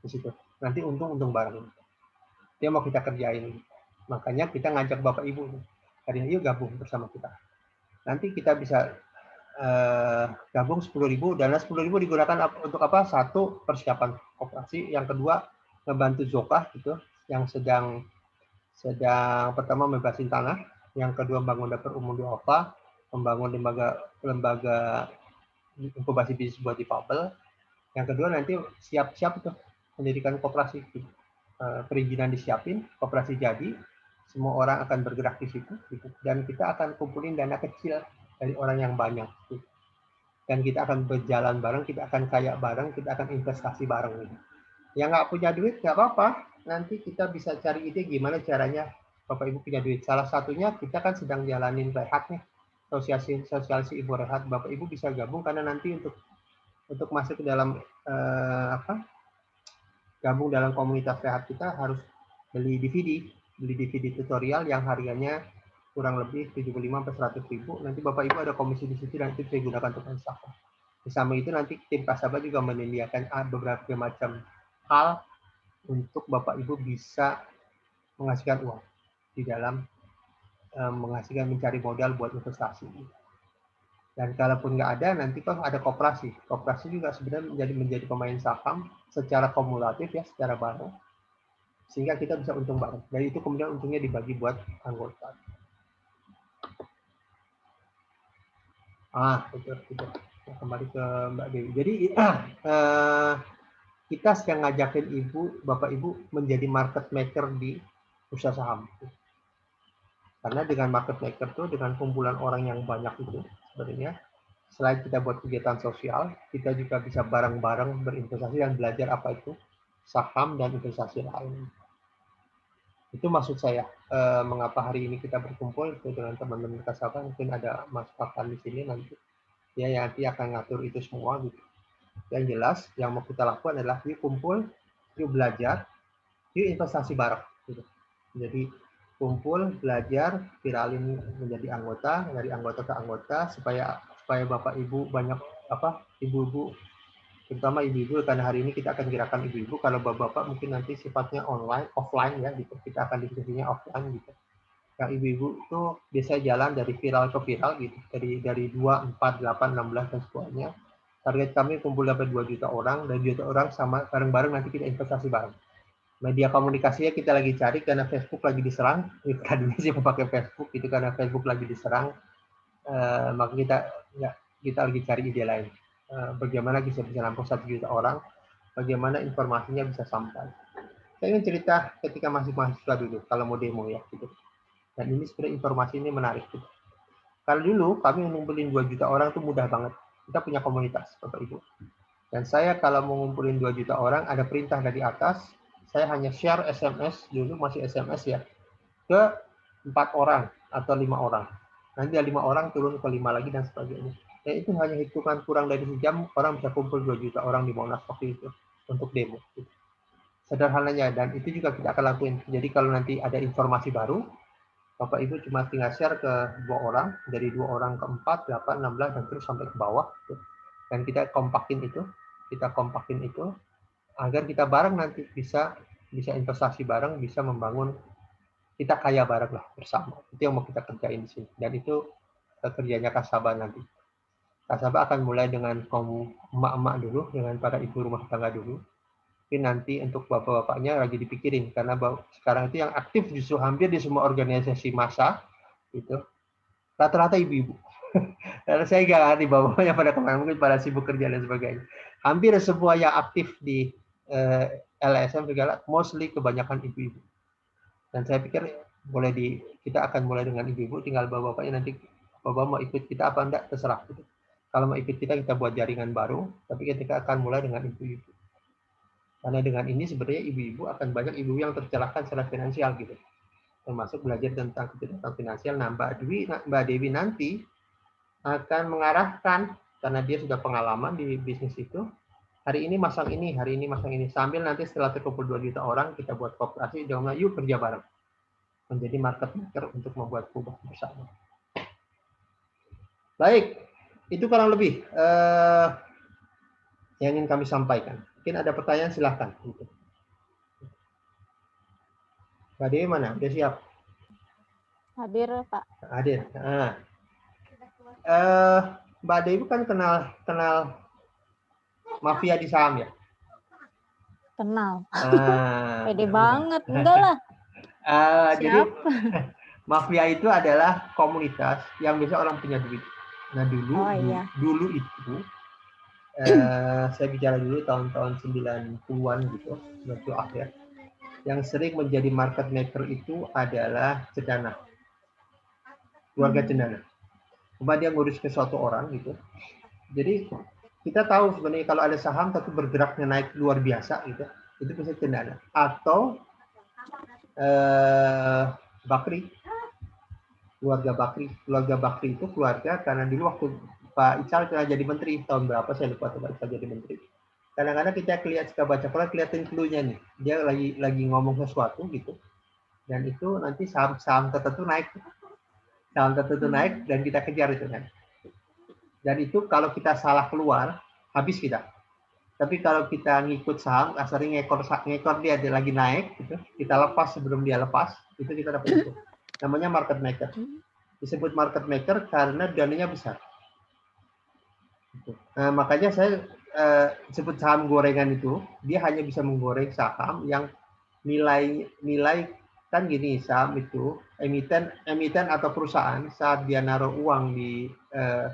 Di situ. Nanti untung bareng. Dia mau kita kerjain. Makanya kita ngajak Bapak Ibu. Tadi yuk gabung bersama kita. Nanti kita bisa gabung 10.000, dana 10.000 digunakan untuk apa? Satu, persiapan koperasi. Yang kedua, membantu Zokah gitu, yang sedang pertama membebasin tanah, yang kedua membangun dapur umum di OVA, membangun lembaga inkubasi bisnis buat difabel. Yang kedua nanti siap-siap tuh mendirikan koperasi. Perizinan disiapin, koperasi jadi, semua orang akan bergerak di situ, gitu. Dan kita akan kumpulin dana kecil dari orang yang banyak. Gitu. Dan kita akan berjalan bareng, kita akan kaya bareng, kita akan investasi bareng. Gitu. Yang nggak punya duit nggak apa-apa. Nanti kita bisa cari ide gimana caranya Bapak Ibu punya duit. Salah satunya kita kan sedang jalanin rehat nih, sosialisasi Ibu Rehat. Bapak Ibu bisa gabung karena nanti untuk masuk ke dalam gabung dalam komunitas rehat kita harus beli DVD tutorial yang harganya kurang lebih 75-100 ribu. Nanti Bapak Ibu ada komisi di situ dan itu bisa digunakan untuk mensampaikan. Di samping itu nanti tim Kasaba juga menyediakan beberapa macam hal untuk Bapak Ibu bisa menghasilkan uang di dalam menghasilkan mencari modal buat investasi. Dan kalaupun nggak ada, nanti kan ada koperasi. Koperasi juga sebenarnya menjadi pemain saham secara kumulatif ya, secara bareng. Sehingga kita bisa untung bareng. Dan itu kemudian untungnya dibagi buat anggota. Itu. Kembali ke Mbak Dewi. Jadi kita sedang ngajakin Bapak Ibu menjadi market maker di usaha saham. Karena dengan market maker itu, dengan kumpulan orang yang banyak itu, sebenarnya selain kita buat kegiatan sosial, kita juga bisa bareng-bareng berinvestasi dan belajar apa itu saham dan investasi lain. Itu maksud saya, mengapa hari ini kita berkumpul itu dengan teman-teman Kasaba, mungkin ada Mas Pakan di sini nanti. Ya, yang nanti akan ngatur itu semua gitu. Yang jelas, yang mau kita lakukan adalah yuk kumpul, yuk belajar, yuk investasi bareng. Gitu. Jadi kumpul, belajar, viralin menjadi anggota, dari anggota ke anggota, supaya Bapak Ibu banyak ibu-ibu, terutama ibu-ibu, karena hari ini kita akan gerakan ibu-ibu. Kalau bapak-bapak mungkin nanti sifatnya offline ya, gitu. Kita akan diskusinya offline gitu. Yang ibu-ibu itu biasa jalan dari viral ke viral gitu, dari 2, 4, 8, 16 dan sebagainya. Target kami kumpul dapat 2 juta orang, dan 2 juta orang sama bareng-bareng nanti kita investasi bareng. Media komunikasinya kita lagi cari karena Facebook lagi diserang. Tadinya sih pakai Facebook itu karena Facebook lagi diserang. Maka kita lagi cari ide lain. Bagaimana bisa nampung 1 juta orang, bagaimana informasinya bisa sampai. Saya ingin cerita ketika masih mahasiswa dulu, kalau mau demo ya gitu. Dan ini sebenarnya informasi ini menarik gitu. Kalau dulu kami ngumpulin 2 juta orang itu mudah banget. Kita punya komunitas, Bapak Ibu. Dan saya kalau mau ngumpulin 2 juta orang, ada perintah dari atas, saya hanya share SMS, dulu masih SMS ya, ke 4 orang atau 5 orang. Nanti ada 5 orang turun ke 5 lagi dan sebagainya. Dan itu hanya hitungan kurang dari sejam, orang bisa kumpul 2 juta orang di Monas waktu itu untuk demo. Sederhananya, dan itu juga kita akan lakuin. Jadi kalau nanti ada informasi baru, Bapak Ibu cuma tinggal share ke 2 orang, dari 2 orang ke 4, 8, 16, dan terus sampai ke bawah. Dan kita kompakin itu, agar kita bareng nanti bisa investasi bareng, bisa membangun, kita kaya bareng lah bersama. Itu yang mau kita kerjain di sini. Dan itu kerjanya Kasaba nanti. Kasaba akan mulai dengan kaum emak-emak dulu, dengan para ibu rumah tangga dulu. Tapi nanti untuk bapak-bapaknya lagi dipikirin, karena sekarang itu yang aktif justru hampir di semua organisasi massa itu rata-rata ibu-ibu. Karena saya nggak ngerti bapaknya pada kemana, mungkin pada sibuk kerja dan sebagainya. Hampir semua yang aktif di LSM segala, mostly kebanyakan ibu-ibu. Dan saya pikir kita akan mulai dengan ibu-ibu, tinggal bapak-bapaknya nanti bapak mau ikut kita apa enggak terserah. Gitu. Kalau mau ikut kita buat jaringan baru, tapi kita akan mulai dengan ibu-ibu. Karena dengan ini sebenarnya ibu-ibu akan banyak ibu yang tercelahkan secara finansial gitu. Termasuk belajar tentang kecerdasan finansial. Nah, Mbak Dewi nanti akan mengarahkan, karena dia sudah pengalaman di bisnis itu, hari ini masang ini, sambil nanti setelah terkumpul 2 juta orang, kita buat kooperasi, yuk kerja bareng. Menjadi market maker untuk membuat perubahan bersama. Baik, itu kurang lebih yang ingin kami sampaikan. Mungkin ada pertanyaan, silahkan. Mbak Dewi mana? Udah siap? Hadir, Pak. Hadir. Nah. Mbak Dewi kan kenal mafia di saham ya? Kenal. Pede banget, enggak lah. Jadi mafia itu adalah komunitas yang biasa orang punya duit. Nah dulu itu saya bicara dulu tahun-tahun 90-an gitu, 90 akhir. Yang sering menjadi market maker itu adalah cendana. Keluarga cendana. Kemudian dia ngurus ke suatu orang gitu. Jadi kita tahu sebenarnya kalau ada saham tapi bergeraknya naik luar biasa gitu. itu bisa cendana. Atau Bakri, keluarga Bakri. Keluarga Bakri itu keluarga karena dulu waktu Pak Ical pernah jadi menteri, tahun berapa saya lupa tuh Pak Ical jadi menteri. Kadang-kadang kita suka baca Quran, kelihatan clue-nya nih. Dia lagi ngomong sesuatu gitu. Dan itu nanti saham tertentu naik. Saham tertentu naik dan kita kejar itu kan. Dan itu kalau kita salah keluar, habis kita. Tapi kalau kita ngikut saham, asalnya ngekor dia lagi naik, gitu, kita lepas sebelum dia lepas, itu kita dapat itu. Namanya market maker. Disebut market maker karena dananya besar. Nah, makanya saya sebut saham gorengan itu, dia hanya bisa menggoreng saham yang nilai kan gini, saham itu emiten atau perusahaan saat dia naruh uang di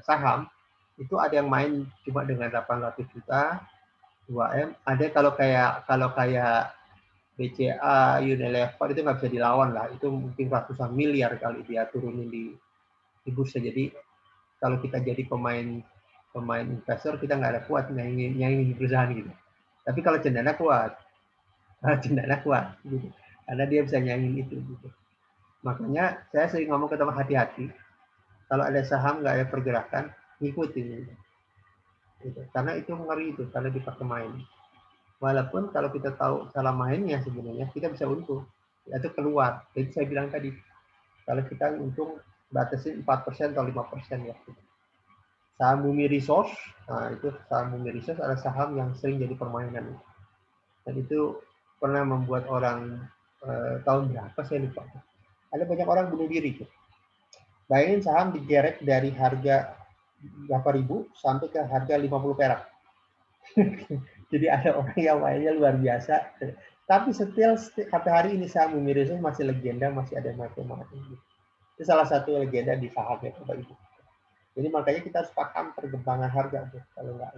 saham itu ada yang main cuma dengan 800 juta, 2M, ada kalau kayak BCA, Unilever itu nggak bisa dilawan lah, itu mungkin ratusan miliar kali dia turunin di bursa. Jadi kalau kita jadi pemain investor, kita nggak ada kuat nyaingin perusahaan gitu. Tapi kalau cendana kuat, gitu. Karena dia bisa nyaingin itu gitu. Makanya saya sering ngomong ke teman, hati-hati kalau ada saham nggak ada pergerakan, ngikutin gitu. Karena itu ngeri itu, karena dipakai main. Walaupun kalau kita tahu salah mainnya sebenarnya kita bisa untung atau keluar. Jadi saya bilang tadi, kalau kita untung batasin 4% atau 5% ya. Saham Bumi Resource, nah itu saham Bumi Resource adalah saham yang sering jadi permainan. Dan itu pernah membuat orang tahun berapa saya lupa. Ada banyak orang bunuh diri tuh. Bayangin saham digerek dari harga berapa ribu sampai ke harga 50 perak. Jadi ada orang yang mainnya luar biasa. Tapi still sampai hari ini saham Bumi Resource masih legenda, masih ada macam-macam. Itu salah satu legenda di saham ya Bapak Ibu. Jadi makanya kita harus paham perkembangan harga tuh, kalau nggak.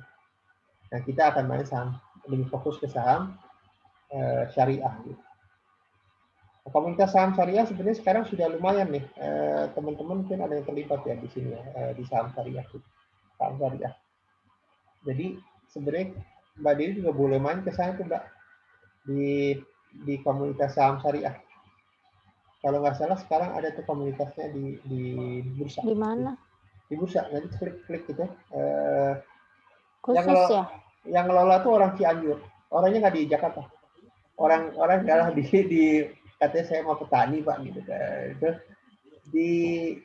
Nah kita akan main saham, lebih fokus ke saham syariah. Gitu. Komunitas saham syariah sebenarnya sekarang sudah lumayan nih, teman-teman mungkin ada yang terlibat ya di sini ya, di saham syariah. Saham syariah. Jadi sebenarnya Mbak Dewi juga boleh main ke sana tuh Mbak, di komunitas saham syariah. Kalau nggak salah sekarang ada tuh komunitasnya di bursa. Di mana? Di bursa, nanti klik gitu. Khusus ya? Yang ngelola tuh orang Cianjur, orangnya nggak di Jakarta. Orang adalah di katanya saya mau petani Pak gitu. Itu di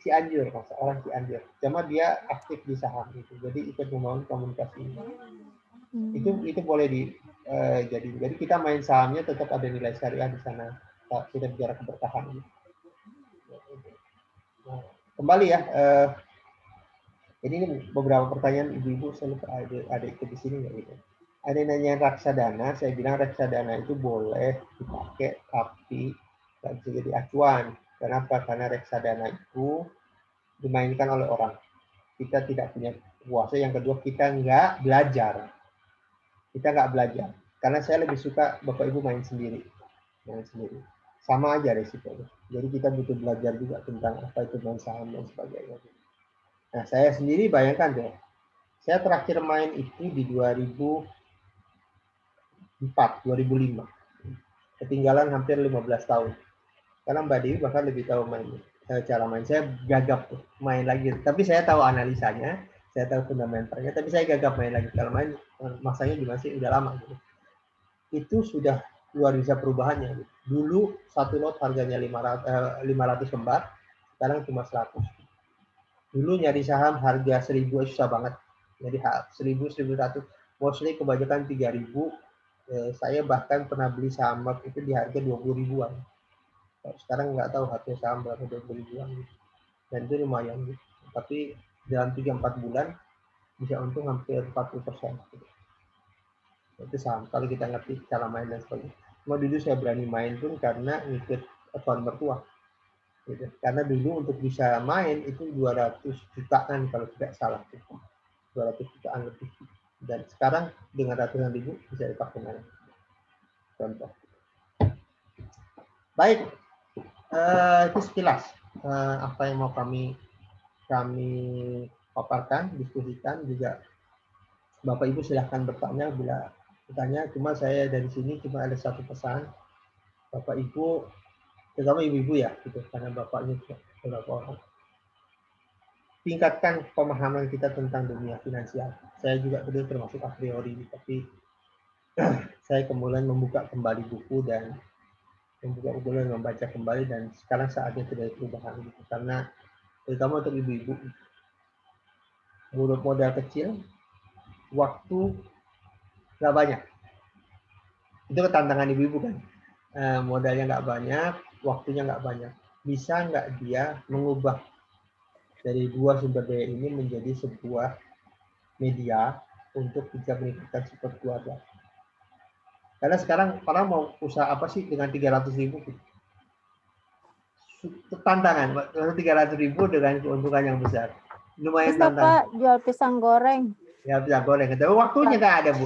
Cianjur, masa orang Cianjur. Cuma dia aktif di saham itu, jadi ikut membangun komunikasi. Itu boleh jadi kita main sahamnya tetap ada nilai syariah di sana. Kita bicara keberkahan. Nah, kembali ya. Ini beberapa pertanyaan ibu-ibu, saya lupa ada ikut di sini nggak gitu. Ada yang nanya reksadana, saya bilang reksadana itu boleh dipakai, tapi nggak bisa jadi acuan. Kenapa? Karena reksadana itu dimainkan oleh orang. Kita tidak punya kuasa. Yang kedua, kita nggak belajar. Karena saya lebih suka Bapak Ibu main sendiri. Sama aja resikonya. Jadi kita butuh belajar juga tentang apa itu main saham dan sebagainya. Nah, saya sendiri bayangkan deh, saya terakhir main itu di 2004, 2005. Ketinggalan hampir 15 tahun. Karena Mbak Dewi bahkan lebih tahu cara main. Saya gagap main lagi. Tapi saya tahu analisanya, saya tahu fundamentalnya, tapi saya gagap main lagi. Kalau main, masanya gimana sih? Udah lama. Gitu. Itu sudah luar biasa perubahannya. Gitu. Dulu satu lot harganya 500 lembar, sekarang cuma 100. Dulu nyari saham harga 1.000 susah banget. Jadi 1.000, 1.100. Mostly kebanyakan 3.000. Saya bahkan pernah beli saham itu di harga 20 ribuan. Sekarang nggak tahu harga saham berapa, 20 ribuan. Dan itu lumayan. Gitu. Tapi dalam 3-4 bulan bisa untung hampir 40%. Gitu. Itu saham. Kalau kita ngerti cara main dan sebagainya. Cuma dulu saya berani main pun karena ngikut akun mertua. Gitu. Karena dulu untuk bisa main itu 200 jutaan kalau tidak salah. 200 jutaan lebih. Dan sekarang dengan ratusan ribu bisa dipakai main. Contoh. Baik, itu sekilas apa yang mau kami paparkan, diskusikan. Juga Bapak Ibu silahkan bertanya bila bertanya, cuma saya dari sini cuma ada satu pesan, Bapak Ibu, terutama ibu-ibu ya, gitu, karena bapaknya juga beberapa orang. Tingkatkan pemahaman kita tentang dunia finansial. Saya juga dulu termasuk a priori, tapi saya kemudian membuka kembali buku dan membaca kembali, dan sekarang saatnya terjadi perubahan gitu. Karena terutama untuk ibu-ibu, modal kecil, waktu nggak banyak. Itu tantangan ibu-ibu kan. Modalnya nggak banyak, waktunya nggak banyak. Bisa nggak dia mengubah dari dua sumber daya ini menjadi sebuah media untuk bisa meningkatkan support keluarga. Karena sekarang orang mau usaha apa sih dengan 300.000? Tantangan, 300.000 dengan keuntungan yang besar. Lumayan Bisa tantangan. Pak, jual pisang goreng. Ya bisa goreng. Tapi waktunya nggak ada, Bu.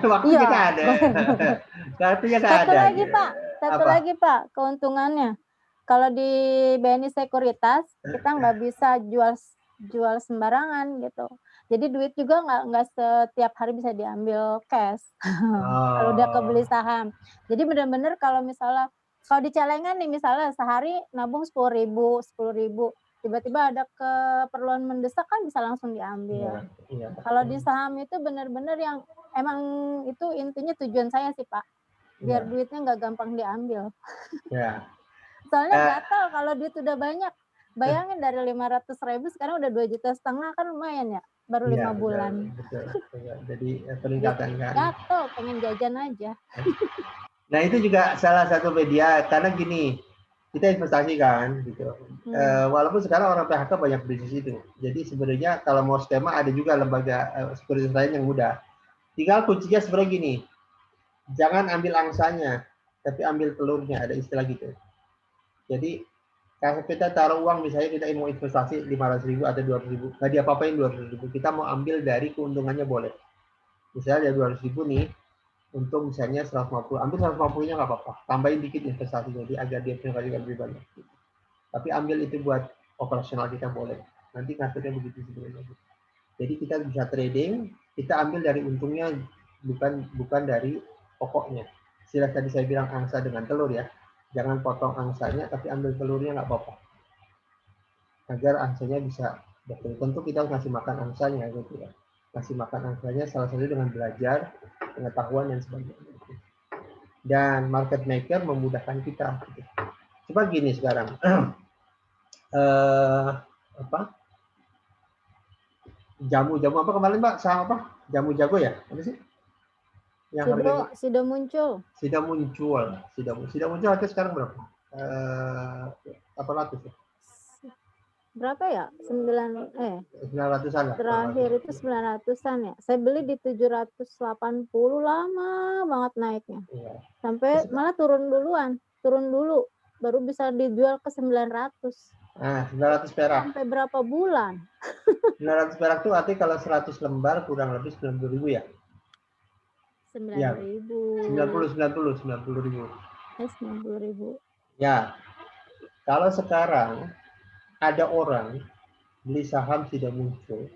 Waktunya nggak ada. Waktunya nggak ada. Satu lagi Pak, satu lagi Pak, keuntungannya. Kalau di BNI Sekuritas kita nggak bisa jual sembarangan gitu. Jadi duit juga nggak setiap hari bisa diambil cash. Kalau udah kebeli saham. Jadi benar-benar kalau misalnya kalau di celengan nih misalnya sehari nabung 10.000, 10.000, tiba-tiba ada keperluan mendesak kan bisa langsung diambil. Iya. Kalau di saham itu benar-benar yang emang itu intinya tujuan saya sih Pak, biar duitnya nggak gampang diambil. Ya. Soalnya gatal kalau duit udah banyak. Bayangin dari 500.000 sekarang udah 2,5 juta kan lumayan ya, baru 5 bulan. Betul. Jadi peningkatan kan. Gatal, pengen jajan aja. Nah itu juga salah satu media, karena gini, kita investasi kan, gitu. Walaupun sekarang orang PHK banyak bisnis itu. Jadi sebenarnya kalau mau skema ada juga lembaga sekuritas lain yang mudah. Tinggal kuncinya sebenarnya gini, jangan ambil angsanya, tapi ambil telurnya, ada istilah gitu. Jadi kalau kita taruh uang, misalnya kita mau investasi 500.000 atau 200.000, nggak diapa-apain 200.000, kita mau ambil dari keuntungannya boleh. Misalnya ada 200.000 nih, untung misalnya 150, ambil 150-nya nggak apa-apa, tambahin dikit investasi jadi agar dia punya kali lebih banyak. Tapi ambil itu buat operasional kita boleh. Nanti ngaturnya begitu sebenarnya. Jadi kita bisa trading, kita ambil dari untungnya, bukan dari pokoknya. Istilah tadi saya bilang angsa dengan telur ya, jangan potong angsanya, tapi ambil telurnya nggak apa-apa. Agar angsanya bisa betul. Tentu kita harus ngasih makan angsanya gitu ya. Ngasih makan angsanya salah satu dengan belajar, pengetahuan dan sebagainya. Dan market maker memudahkan kita. Gitu. Coba gini sekarang, jamu apa kemarin Mbak? Saham apa? Jamu jago ya? Apa sih? Yang Sido muncul. Sido muncul harga sekarang berapa? 800 ya? Berapa ya? 900-an lah. Terakhir itu 900-an ya. Saya beli di 780, lama banget naiknya. Iya. Sampai malah turun dulu baru bisa dijual ke 900. Nah, 900 perak. Sampai berapa bulan? 900 perak itu artinya kalau 100 lembar kurang lebih 90.000 ya? 9.000. 90.000. 90.000. Ya. Kalau sekarang ada orang beli saham Sido muncul,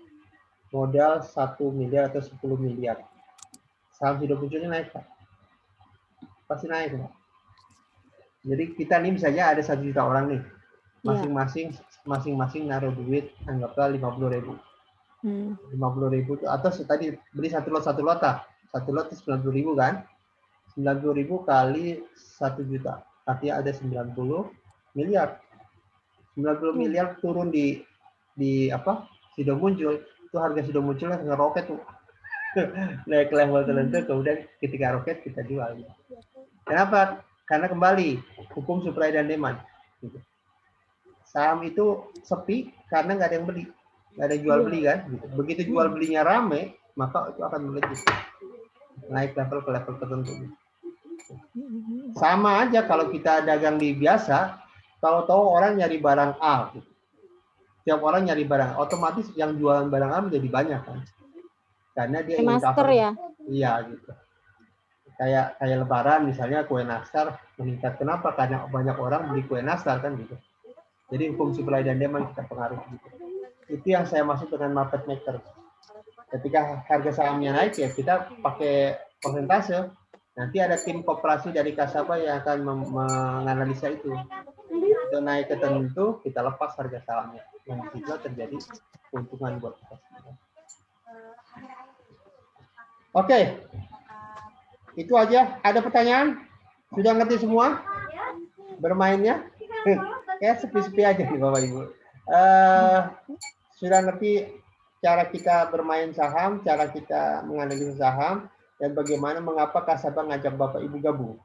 modal 1 miliar atau 10 miliar. Saham Sido munculnya naik, Pak. Pasti naik, Pak. Jadi kita nih misalnya ada 1 juta orang nih. Masing-masing naruh duit anggaplah 50.000. 50.000 itu atau tadi beli satu lot satu lot itu 90.000 kan, 90.000 kali 1 juta artinya ada 90 miliar. 90 miliar turun di Sido muncul, itu harga Sido munculnya ngeroket tuh. Naik level tertentu, kemudian ketika roket kita jual. Kenapa? Karena kembali hukum supply dan demand. Gitu. Saham itu sepi karena nggak ada yang beli, nggak ada yang jual beli kan. Gitu. Begitu jual belinya rame, maka itu akan melejit, naik level ke level tertentu. Sama aja kalau kita dagang di biasa, tahu-tahu orang nyari barang A. Gitu. Tiap orang nyari barang, otomatis yang jualan barang A menjadi banyak kan. Karena dia ingin masker ya. Iya gitu. Kayak lebaran misalnya kue nastar meningkat. Kenapa? Karena banyak orang beli kue nastar kan gitu. Jadi hukum supply dan demand kita pengaruh gitu. Itu yang saya maksud dengan market maker. Ketika harga sahamnya naik ya kita pakai persentase, nanti ada tim koperasi dari Kasaba yang akan menganalisa itu. Itu naik ke tertentu, kita lepas harga sahamnya. Yang itu terjadi keuntungan buat kita. Oke, itu aja. Ada pertanyaan? Sudah ngerti semua bermainnya? Ya sepi-sepi aja nih Bapak Ibu. Sudah ngerti cara kita bermain saham, cara kita menganalisis saham, dan bagaimana mengapa Kasaba ngajak Bapak Ibu gabung.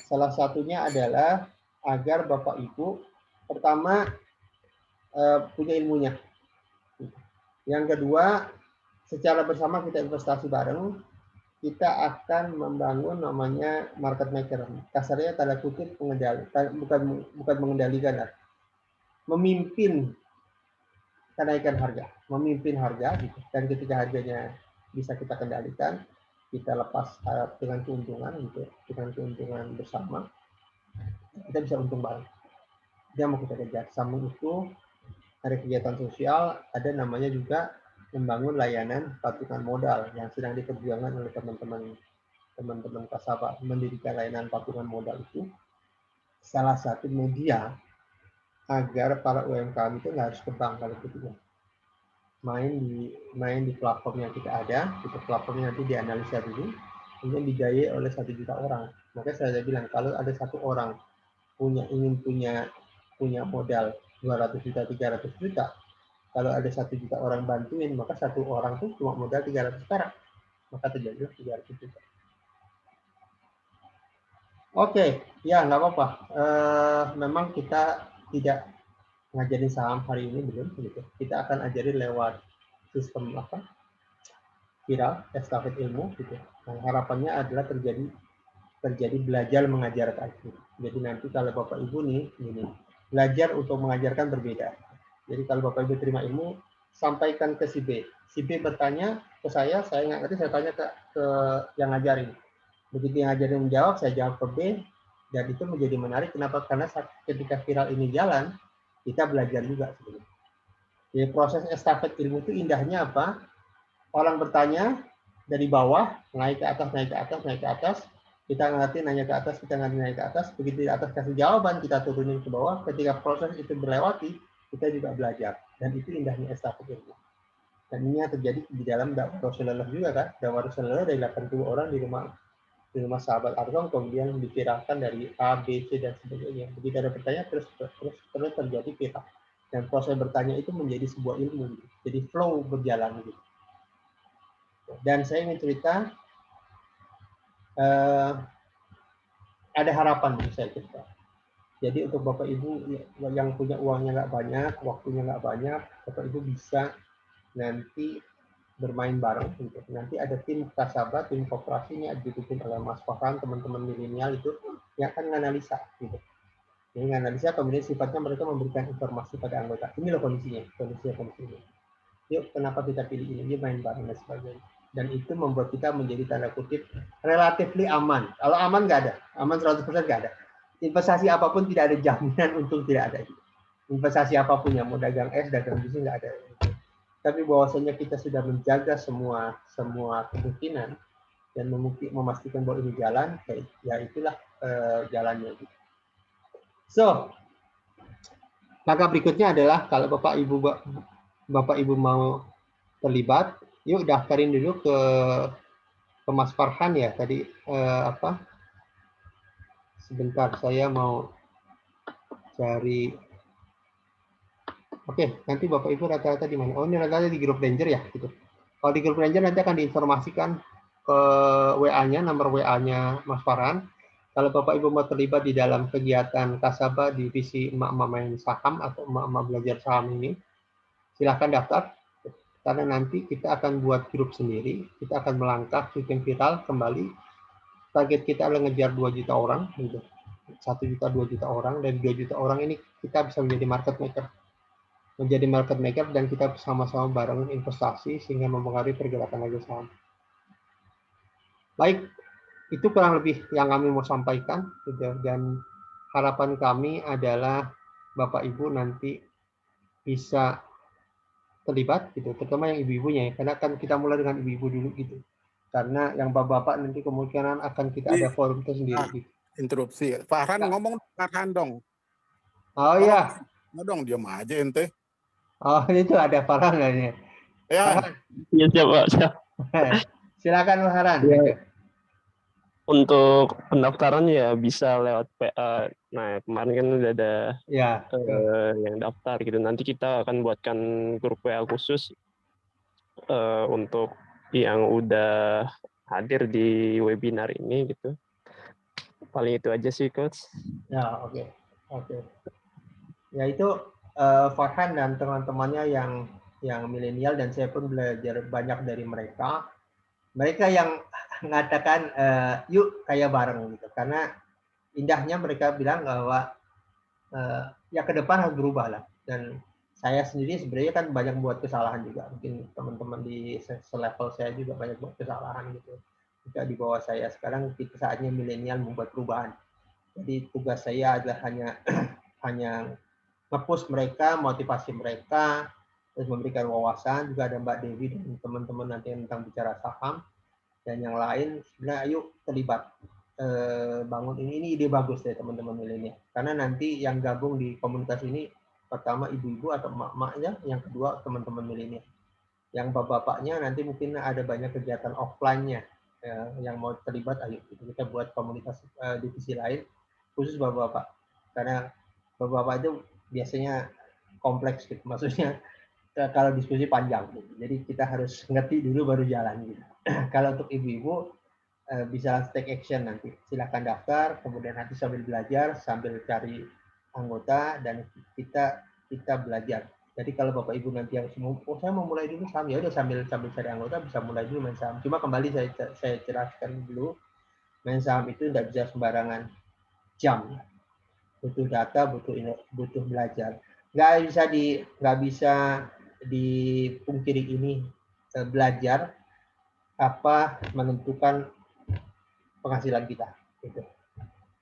Salah satunya adalah agar Bapak Ibu pertama punya ilmunya. Yang kedua, secara bersama kita investasi bareng, kita akan membangun namanya market maker. Kasarnya tanda kutip pengendali, bukan mengendalikan, memimpin kenaikan harga, memimpin harga gitu. Dan ketika harganya bisa kita kendalikan, kita lepas dengan keuntungan gitu, dengan keuntungan bersama, kita bisa untung bareng. Dia mau kita kejar. Samping itu ada kegiatan sosial, ada namanya juga membangun layanan patungan modal yang sedang diperjuangkan oleh teman-teman Kasaba. Mendirikan layanan patungan modal itu salah satu media agar para UMKM itu nggak harus ke bank kalau gitu. Main di platform yang kita ada, itu platformnya nanti dianalisa dulu, kemudian dibiayai oleh 1 juta orang. Maka saya bilang kalau ada satu orang ingin punya modal 200 juta, 300 juta, kalau ada 1 juta orang bantuin, maka satu orang tuh cuma modal 300 perak, maka terjadi 300 juta. Oke, ya nggak apa-apa. Memang kita tidak ngajarin saham hari ini belum gitu. Kita akan ajarin lewat sistem viral, estafet ilmu gitu. Nah, harapannya adalah terjadi belajar mengajarkan. Jadi nanti kalau Bapak Ibu nih gini, belajar untuk mengajarkan berbeda. Jadi kalau Bapak Ibu terima ilmu, sampaikan ke si B. Si B bertanya ke saya nggak ngerti, saya tanya ke yang ngajarin. Begitu yang ngajarin menjawab, saya jawab ke B, dan itu menjadi menarik. Kenapa? Karena ketika viral ini jalan, kita belajar juga sebenarnya. Jadi proses estafet ilmu itu indahnya apa? Orang bertanya dari bawah, naik ke atas, naik ke atas, naik ke atas. Kita ngerti nanya ke atas, kita ngerti naik ke atas. Begitu di atas kasih jawaban, kita turunin ke bawah. Ketika proses itu berlewati, kita juga belajar. Dan itu indahnya estafet ilmu. Dan ini yang terjadi di dalam dakwah Rasulullah juga kan. Dakwah Rasulullah dari 80 orang di rumah sahabat Arqam, kemudian diviralkan dari A, B, C, dan sebagainya. Begitu ada pertanyaan, terus terjadi viral. Dan proses bertanya itu menjadi sebuah ilmu. Jadi flow berjalan gitu. Dan saya ingin cerita, ada harapan untuk saya cerita. Jadi untuk Bapak Ibu yang punya uangnya nggak banyak, waktunya nggak banyak, Bapak Ibu bisa nanti bermain bareng. Gitu. Nanti ada tim Kasaba, tim kooperasinya dipimpin oleh Mas Farhan, teman-teman milenial itu yang akan menganalisa. Gitu. Jadi menganalisa, kemudian sifatnya mereka memberikan informasi pada anggota. Ini loh kondisinya. Yuk, kenapa kita pilih ini? Yuk main bareng dan sebagainya. Dan itu membuat kita menjadi tanda kutip relatively aman. Kalau aman nggak ada, aman 100% nggak ada. Investasi apapun tidak ada jaminan untung, tidak ada. Investasi apapun yang mau dagang es, dagang bisnis nggak ada. Tapi bahwasanya kita sudah menjaga semua kemungkinan dan memastikan bahwa ini jalan, ya itulah jalannya. So, langkah berikutnya adalah kalau Bapak Ibu mau terlibat, yuk daftarin dulu ke Mas Farhan ya tadi sebentar saya mau cari. Oke, nanti Bapak Ibu rata-rata di mana? Oh, ini rata-rata di grup Ranger ya gitu. Kalau di grup Ranger nanti akan diinformasikan ke WA-nya, nomor WA-nya Mas Farhan. Kalau Bapak Ibu mau terlibat di dalam kegiatan Kasaba divisi emak-emak main saham atau emak-emak belajar saham ini, silahkan daftar. Karena nanti kita akan buat grup sendiri, kita akan melangkah bikin viral kembali. Target kita adalah ngejar 2 juta orang, gitu. 1 juta, 2 juta orang, dan 2 juta orang ini kita bisa menjadi market maker. Dan kita sama-sama bareng investasi sehingga mempengaruhi pergerakan harga saham. Baik, itu kurang lebih yang kami mau sampaikan, gitu. Dan harapan kami adalah Bapak Ibu nanti bisa terlibat gitu, terutama yang ibu-ibunya ya, karena kan kita mulai dengan ibu-ibu dulu gitu. karena yang bapak-bapak nanti kemungkinan akan kita ada forum tersendiri. Interupsi. Farhan ngomong Farhan dong. Oh iya. Nggak dong, diam aja ente. Oh itu ada Farhan kayaknya. Ya. Farhan. Iya siapa? Silakan Farhan. Ya. Gitu. Untuk pendaftaran ya bisa lewat PA. Nah kemarin kan udah ada Ya. yang daftar gitu. Nanti kita akan buatkan grup PA khusus untuk yang udah hadir di webinar ini gitu. Paling itu aja sih Coach. Ya oke. Ya itu Farhan dan teman-temannya yang milenial, dan saya pun belajar banyak dari mereka. Mereka yang mengatakan yuk kayak bareng gitu, karena indahnya mereka bilang bahwa ya ke depan harus berubah lah. Dan saya sendiri sebenarnya kan banyak buat kesalahan juga, mungkin teman-teman di selevel saya juga banyak buat kesalahan gitu. Jika di bawah saya sekarang saatnya milenial membuat perubahan. Jadi tugas saya adalah hanya nge-push mereka, motivasi mereka, terus memberikan wawasan. Juga ada Mbak Dewi dan teman-teman nanti yang tentang bicara saham dan yang lain. Sebenarnya ayo terlibat, bangun ini ide bagus deh teman-teman milenial. Karena nanti yang gabung di komunitas ini pertama ibu-ibu atau emak-emaknya, yang kedua teman-teman milenial. Yang bapak-bapaknya nanti mungkin ada banyak kegiatan offline-nya yang mau terlibat, ayo kita buat komunitas divisi lain khusus bapak-bapak. Karena bapak-bapak itu biasanya kompleks gitu, maksudnya kalau diskusi panjang gitu. Jadi kita harus ngerti dulu baru jalan gitu. Kalau untuk ibu-ibu bisa take action nanti. Silahkan daftar, kemudian nanti sambil belajar, sambil cari anggota, dan kita belajar. Jadi kalau bapak ibu nanti yang saya mau mulai dulu saham, ya udah sambil cari anggota bisa mulai dulu main saham. Cuma kembali saya jelaskan dulu, main saham itu tidak bisa sembarangan jam. Butuh data, butuh belajar. Nggak bisa dipungkiri ini belajar apa menentukan penghasilan kita. Gitu.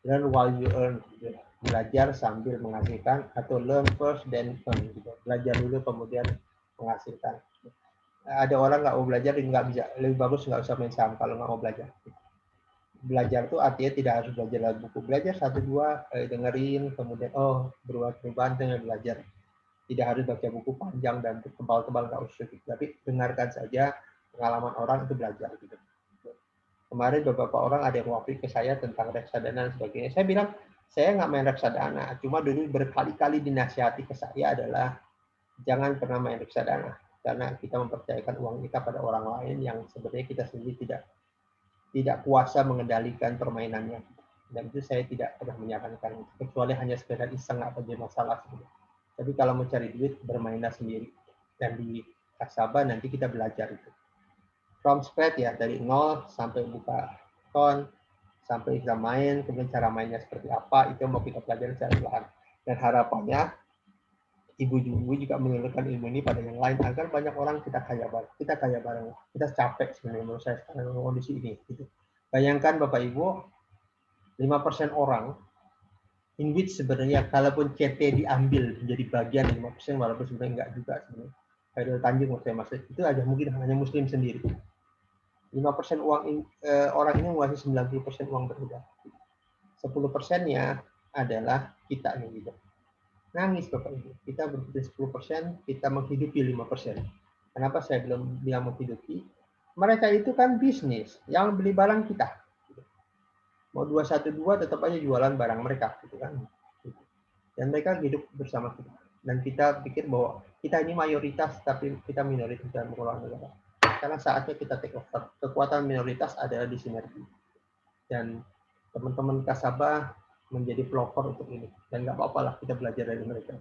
Learn while you earn. Gitu. Belajar sambil menghasilkan, atau learn first then earn. Gitu. Belajar dulu kemudian menghasilkan. Ada orang nggak mau belajar, nggak bisa. Lebih bagus nggak usah main saham kalau nggak mau belajar. Belajar tuh artinya tidak harus belajar lewat buku. Belajar 1-2, dengerin, kemudian perubahan dengan belajar. Tidak harus baca buku panjang dan tebal-tebal, nggak usah. Tapi dengarkan saja pengalaman orang, itu belajar gitu. Kemarin beberapa orang ada yang waktu ke saya tentang reksadana dan sebagainya. Saya bilang, saya nggak main reksadana. Cuma dulu berkali-kali dinasihati ke saya adalah jangan pernah main reksadana. Karena kita mempercayakan uang kita pada orang lain yang sebenarnya kita sendiri tidak kuasa mengendalikan permainannya. Dan itu saya tidak pernah menyarankan, kecuali hanya sekedar iseng apa jadi masalah sebenarnya. Tapi kalau mau cari duit, bermainlah sendiri. Dan di Kasaba nanti kita belajar itu. From scratch ya, dari nol sampai buka account, sampai bisa main, kemudian cara mainnya seperti apa, itu mau kita pelajari secara perlahan. Dan harapannya, ibu-ibu juga menurunkan ilmu ini pada yang lain, agar banyak orang kita kaya bareng. Kita capek sebenarnya menurut saya sekarang kondisi ini. Gitu. Bayangkan Bapak Ibu, 5% orang, in which sebenarnya kalaupun CT diambil menjadi bagian 5%, walaupun sebenarnya enggak juga sebenarnya. Khairul Tanjung waktu saya masuk, itu ada mungkin hanya Muslim sendiri. 5% orang ini menguasai 90% uang beredar. 10%-nya adalah kita nih gitu. Nangis Bapak Ibu. Kita berpikir 10%, kita menghidupi 5%. Kenapa saya belum bilang menghidupi? Mereka itu kan bisnis, yang beli barang kita. Mau 212 tetap aja jualan barang mereka gitu kan. Dan mereka hidup bersama kita. Dan kita pikir bahwa kita ini mayoritas, tapi kita minoritas dalam mengelola negara. Karena saatnya kita take over. Kekuatan minoritas adalah di sinergi. Dan teman-teman Kasaba menjadi pelopor untuk ini. Dan nggak apa-apa lah kita belajar dari mereka.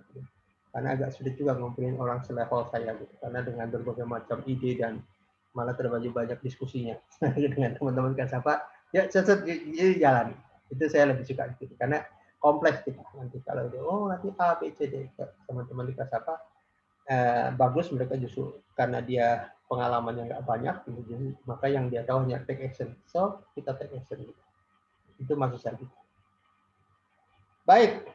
Karena agak sulit juga ngumpulin orang selevel saya gitu. Karena dengan berbagai macam ide dan malah terlalu banyak diskusinya dengan teman-teman Kasaba. Ya jalan. Itu saya lebih suka gitu. Karena kompleks kita nanti kalau nanti A, B, C, D, teman-teman di Kasaba bagus, mereka justru karena dia pengalamannya nggak banyak, gitu, maka yang dia tahu hanya take action. So kita take action. Gitu. Itu maksud saya. Gitu. Baik,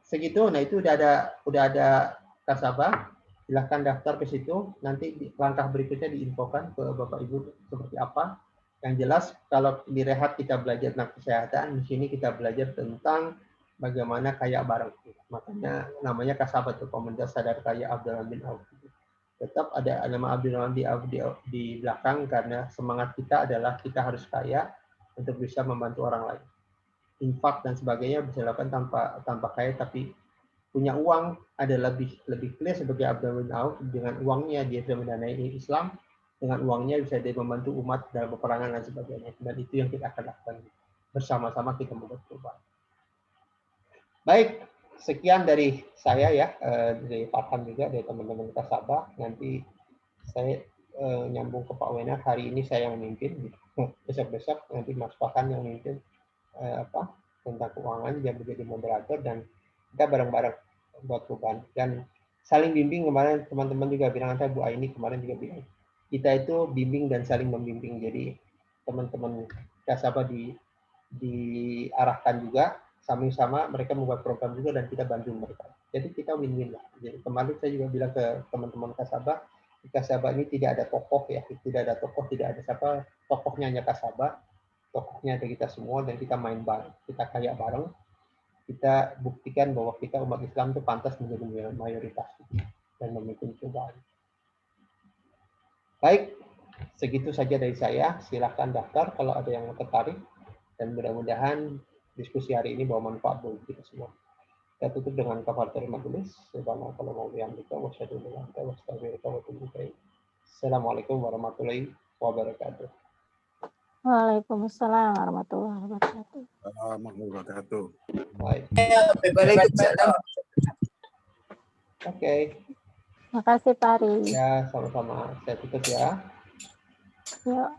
segitu. Nah itu udah ada Kasaba. Silahkan daftar ke situ, nanti langkah berikutnya diinfokan ke Bapak Ibu seperti apa. Yang jelas kalau di Rehab kita belajar tentang kesehatan, di sini kita belajar tentang bagaimana kaya bareng. Makanya namanya Kasabah, Komunitas Sadar Kaya Abdurrahman bin Auf. Tetap ada nama Abdurrahman bin Auf di belakang karena semangat kita adalah kita harus kaya untuk bisa membantu orang lain. Infak dan sebagainya bisa dilakukan tanpa kaya, tapi punya uang ada lebih clear sebagai Abdurrahman bin Auf. Dengan uangnya dia sudah mendanai Islam, dengan uangnya bisa dia membantu umat dalam peperangan dan sebagainya. Dan itu yang kita akan lakukan bersama-sama, kita membuat perubahan. Baik, sekian dari saya ya, dari Farhan juga, dari teman-teman Kasabah. Nanti saya nyambung ke Pak Wenar. Hari ini saya yang memimpin, besok-besok nanti Mas Farhan yang memimpin tentang keuangan, dia menjadi moderator, dan kita bareng-bareng buat perubahan. Dan saling bimbing, kemarin teman-teman juga bilang, nanti Bu Aini kemarin juga bilang, kita itu bimbing dan saling membimbing. Jadi teman-teman Kasabah diarahkan juga, sama-sama mereka membuat program juga dan kita bantu mereka. Jadi kita win-win lah. Jadi kemarin saya juga bilang ke teman-teman Kasabah, di Kasabah ini tidak ada tokoh ya, tidak ada tokoh, tidak ada siapa, tokohnya hanya Kasabah, tokohnya ada kita semua, dan kita main bareng, kita kaya bareng, kita buktikan bahwa kita umat Islam itu pantas menjadi mayoritas dan memimpin perubahan. Baik, segitu saja dari saya. Silahkan daftar kalau ada yang tertarik, dan mudah-mudahan diskusi hari ini bawa manfaat bagi kita semua. Kita tutup dengan kafaratul majelis. Assalamualaikum warahmatullahi wabarakatuh. Waalaikumsalam warahmatullahi wabarakatuh. Warahmatullahi wabarakatuh. Baik. Waalaikumsalam. Oke. Makasih Pak Ari. Ya, sama-sama. Saya tutup ya. Yuk.